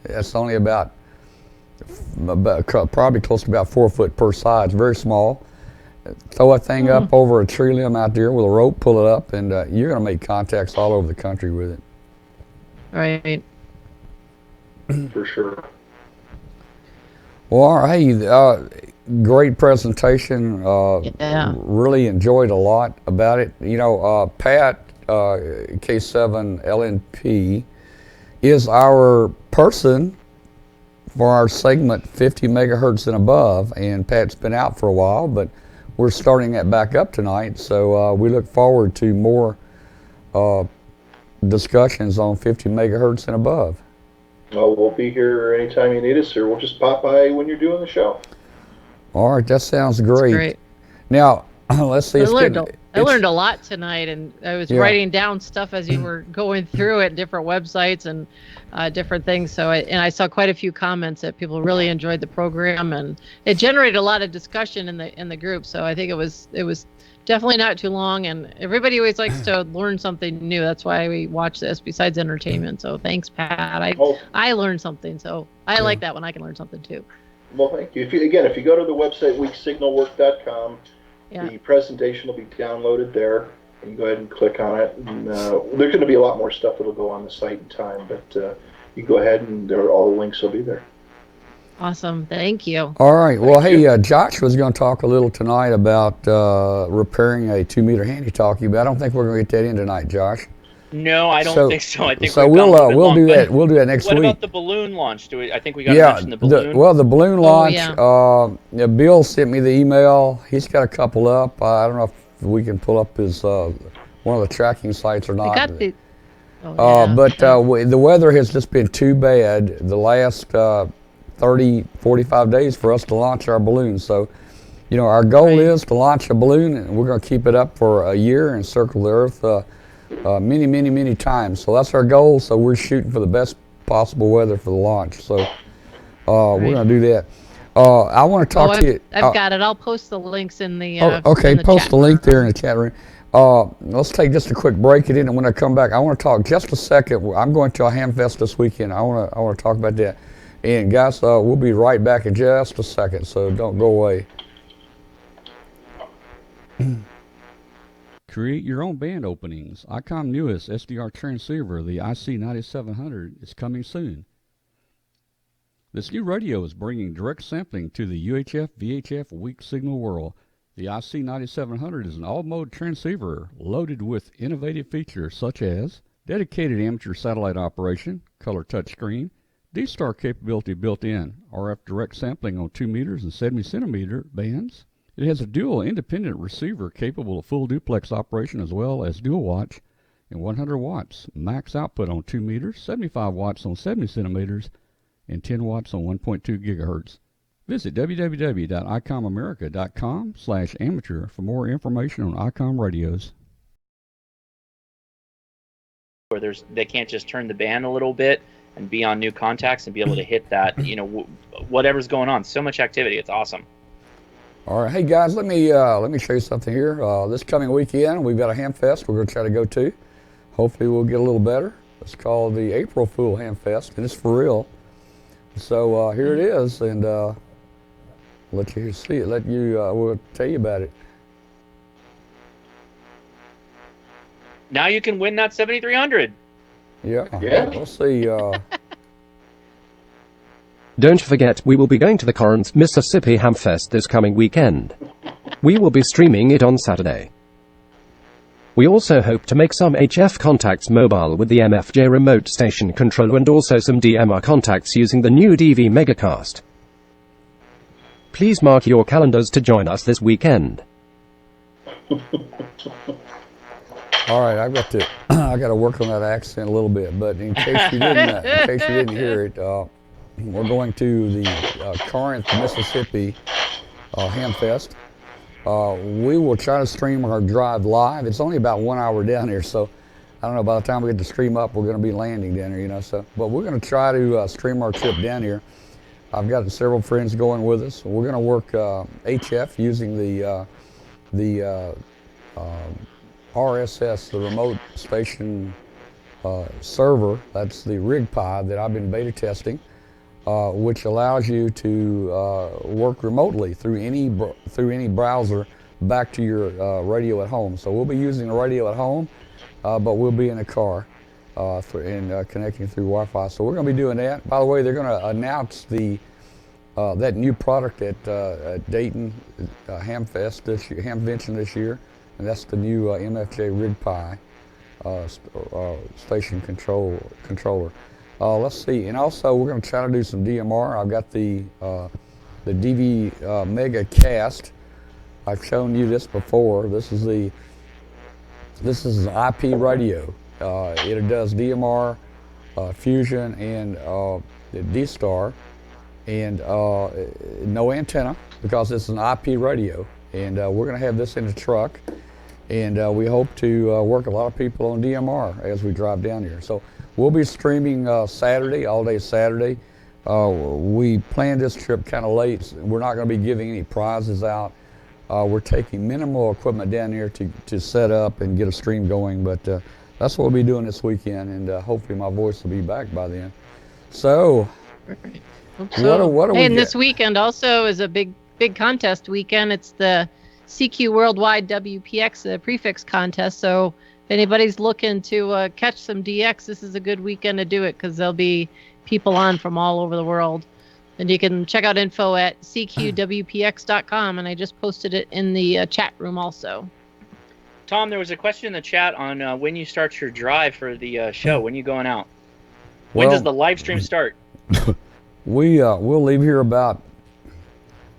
That's only about probably close to about 4 foot per side. It's very small. Throw a thing up over a tree limb out there with a rope, pull it up, and you're going to make contacts all over the country with it. Right. For sure. Well, hey, great presentation. Yeah. Really enjoyed a lot about it. You know, Pat, K7 LNP, is our person for our segment 50 megahertz and above, and Pat's been out for a while, but we're starting that back up tonight, so we look forward to more discussions on 50 megahertz and above. Well, we'll be here anytime you need us, or we'll just pop by when you're doing the show. All right, that sounds great. That's great. Now, let's see. I learned a lot tonight, and I was writing down stuff as you were going through it, different websites and different things. So, I saw quite a few comments that people really enjoyed the program, and it generated a lot of discussion in the group. So, I think it was definitely not too long, and everybody always likes to learn something new. That's why we watch this besides entertainment. So, thanks, Pat. I learned something, so I like that when I can learn something too. Well, thank you. If you go to the website weeksignalwork.com, the presentation will be downloaded there. And you go ahead and click on it. And, there's going to be a lot more stuff that'll go on the site in time, but you go ahead and all the links will be there. Awesome. Thank you. All right. Well, hey, Josh was going to talk a little tonight about repairing a 2-meter handy-talkie, but I don't think we're going to get that in tonight, Josh. No, I don't think so. I think so. We'll do that. We'll do that next week. What about the balloon launch? I think we got to mention the balloon. The balloon launch. Bill sent me the email. He's got a couple up. I don't know if we can pull up his one of the tracking sites or not. But the weather has just been too bad the last 30, 45 days for us to launch our balloon. So, you know, our goal is to launch a balloon, and we're going to keep it up for a year and circle the Earth many, many, many times. So that's our goal. So we're shooting for the best possible weather for the launch. So we're going to do that. I want to talk to you. I've got it. I'll post the links in the okay, in the post chat the link there in the chat room. Let's take just a quick break it in, and when I come back, I want to talk just a second. I'm going to a Hamfest this weekend. I want to talk about that. And guys, we'll be right back in just a second, so don't go away. Create your own band openings. ICOM newest SDR transceiver, the IC9700, is coming soon. This new radio is bringing direct sampling to the UHF VHF weak signal world. The IC9700 is an all-mode transceiver loaded with innovative features such as dedicated amateur satellite operation, color touchscreen, D-Star capability built in, RF direct sampling on 2 meters and 70 centimeter bands. It has a dual independent receiver capable of full duplex operation as well as dual watch, and 100 watts max output on 2 meters, 75 watts on 70 centimeters, and 10 watts on 1.2 gigahertz. Visit www.icomamerica.com/amateur for more information on ICOM radios. Where they can't just turn the band a little bit and be on new contacts and be able to hit that, whatever's going on. So much activity. It's awesome. All right, hey guys, let me show you something here. This coming weekend, we've got a Hamfest we're going to try to go to. Hopefully we'll get a little better. It's called the April Fool Hamfest, and it's for real. So here it is, and let you see it. We'll tell you about it. Now you can win that 7300. Yeah. We'll see. Don't forget, we will be going to the Corinth, Mississippi Hamfest this coming weekend. We will be streaming it on Saturday. We also hope to make some HF contacts mobile with the MFJ remote station controller and also some DMR contacts using the new DV Megacast. Please mark your calendars to join us this weekend. All right, I got to work on that accent a little bit, but in case you didn't hear it, we're going to the Corinth, Mississippi Hamfest. We will try to stream our drive live. It's only about 1 hour down here, so I don't know, by the time we get the stream up, we're going to be landing down here, so. But we're going to try to stream our trip down here. I've got several friends going with us. We're going to work HF using the RSS, the remote station server. That's the RigPi that I've been beta testing. Which allows you to work remotely through any browser back to your radio at home. So we'll be using the radio at home, but we'll be in a car and connecting through Wi-Fi. So we're going to be doing that. By the way, they're going to announce the that new product at Dayton Hamfest this year, Hamvention this year, and that's the new MFJ RigPi station controller. Let's see, and also we're going to try to do some DMR. I've got the DV Mega Cast. I've shown you this before. This is an IP radio. It does DMR, Fusion, and the D-Star, and no antenna because it's an IP radio. And we're going to have this in the truck, and we hope to work a lot of people on DMR as we drive down here. So we'll be streaming Saturday, all day Saturday. We planned this trip kind of late. So we're not going to be giving any prizes out. We're taking minimal equipment down here to set up and get a stream going, but that's what we'll be doing this weekend, and hopefully my voice will be back by then. So, what are we and this weekend also is a big contest weekend. It's the CQ Worldwide WPX prefix contest. So if anybody's looking to catch some DX, this is a good weekend to do it because there'll be people on from all over the world. And you can check out info at cqwpx.com, and I just posted it in the chat room also. Tom, there was a question in the chat on when you start your drive for the show. When are you going out? When does the live stream start? We'll leave here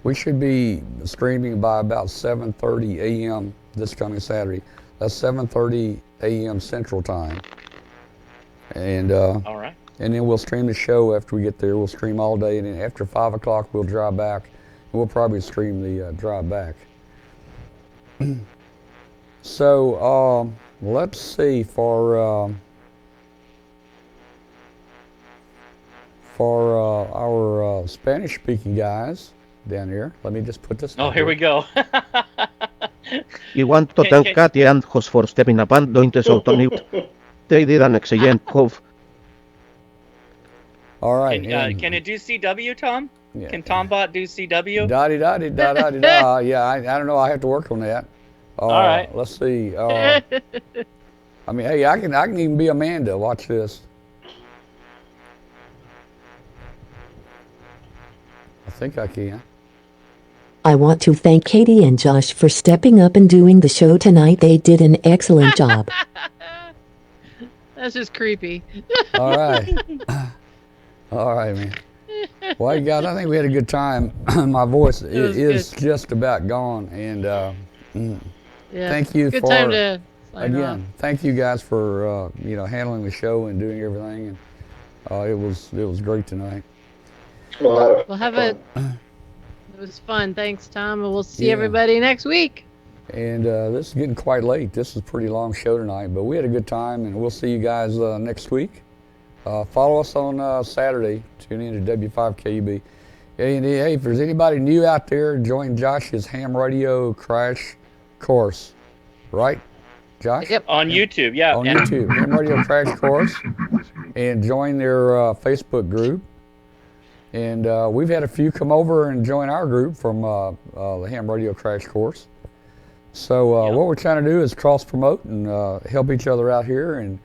we should be streaming by about 7:30 a.m. this coming Saturday. That's 7:30 a.m. Central Time. And all right. And then we'll stream the show after we get there. We'll stream all day, and then after 5 o'clock we'll drive back. And we'll probably stream the drive back. So let's see for our Spanish-speaking guys down here. Let me just put this. Oh, here we go. You want to thank Katy and host for stepping up and doing this auto-mute. They did an excellent job. All right. Can it do CW, Tom? Yeah. Can Tombot do CW? Da-di-da-di-da-da-di-da. Yeah, I don't know. I have to work on that. All right. Let's see. I mean, hey, I can even be Amanda. Watch this. I think I can. I want to thank Katie and Josh for stepping up and doing the show tonight. They did an excellent job. That's just creepy. All right. All right, man. Well, guys, I think we had a good time. My voice is just about gone, and thank you good for time to sign off. Thank you guys for handling the show and doing everything, and it was great tonight. We'll have it. It was fun. Thanks, Tom, and we'll see everybody next week. And this is getting quite late. This is a pretty long show tonight, but we had a good time, and we'll see you guys next week. Follow us on Saturday. Tune in to W5KUB. And hey, if there's anybody new out there, join Josh's ham radio crash course. Right, Josh? Yep. On YouTube, yeah. On YouTube, ham radio crash course. And join their Facebook group. And we've had a few come over and join our group from the ham radio crash course. So what we're trying to do is cross-promote and help each other out here. And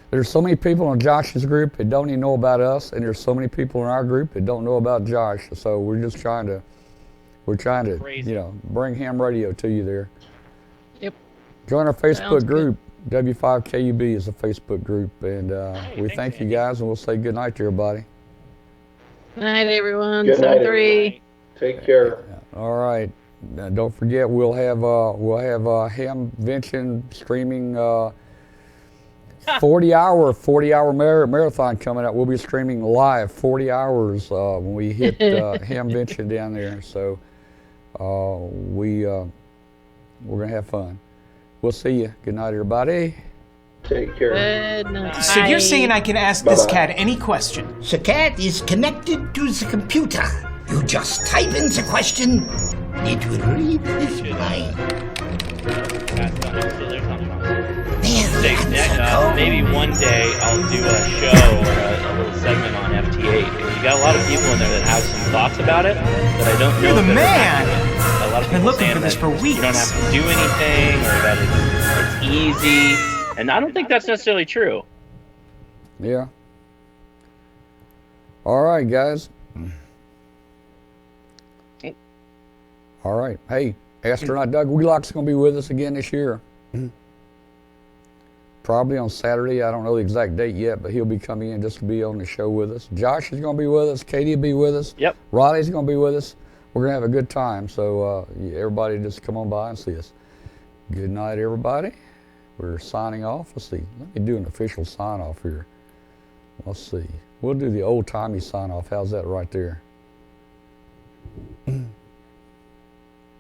there's so many people in Josh's group that don't even know about us, and there's so many people in our group that don't know about Josh. So we're just trying to, bring ham radio to you there. Yep. Join our Facebook group. W5KUB is a Facebook group, and we thank you guys, and we'll say good night to everybody. Good night, everyone. Good night, 7-3. Take care. All right. Now, don't forget, we'll have Hamvention streaming 40-hour marathon coming up. We'll be streaming live 40 hours when we hit Hamvention down there. So we're gonna have fun. We'll see you. Good night, everybody. Take care. Good night. So you're saying I can ask this cat any question? The cat is connected to the computer. You just type in the question, it will read his mind. Maybe one day I'll do a show or a little segment on FT8. You got a lot of people in there that have some thoughts about it, but I don't know. You're the man! A lot of I've been people looking saying for this that for weeks. you don't have to do anything or that it's easy. And I don't think that's necessarily true. Yeah. All right, guys. All right. Hey, astronaut Doug Wheelock's going to be with us again this year. Probably on Saturday. I don't know the exact date yet, but he'll be coming in just to be on the show with us. Josh is going to be with us. Katie will be with us. Yep. Riley's going to be with us. We're going to have a good time. So everybody just come on by and see us. Good night, everybody. We're signing off. Let's see. Let me do an official sign off here. Let's see. We'll do the old-timey sign off. How's that right there?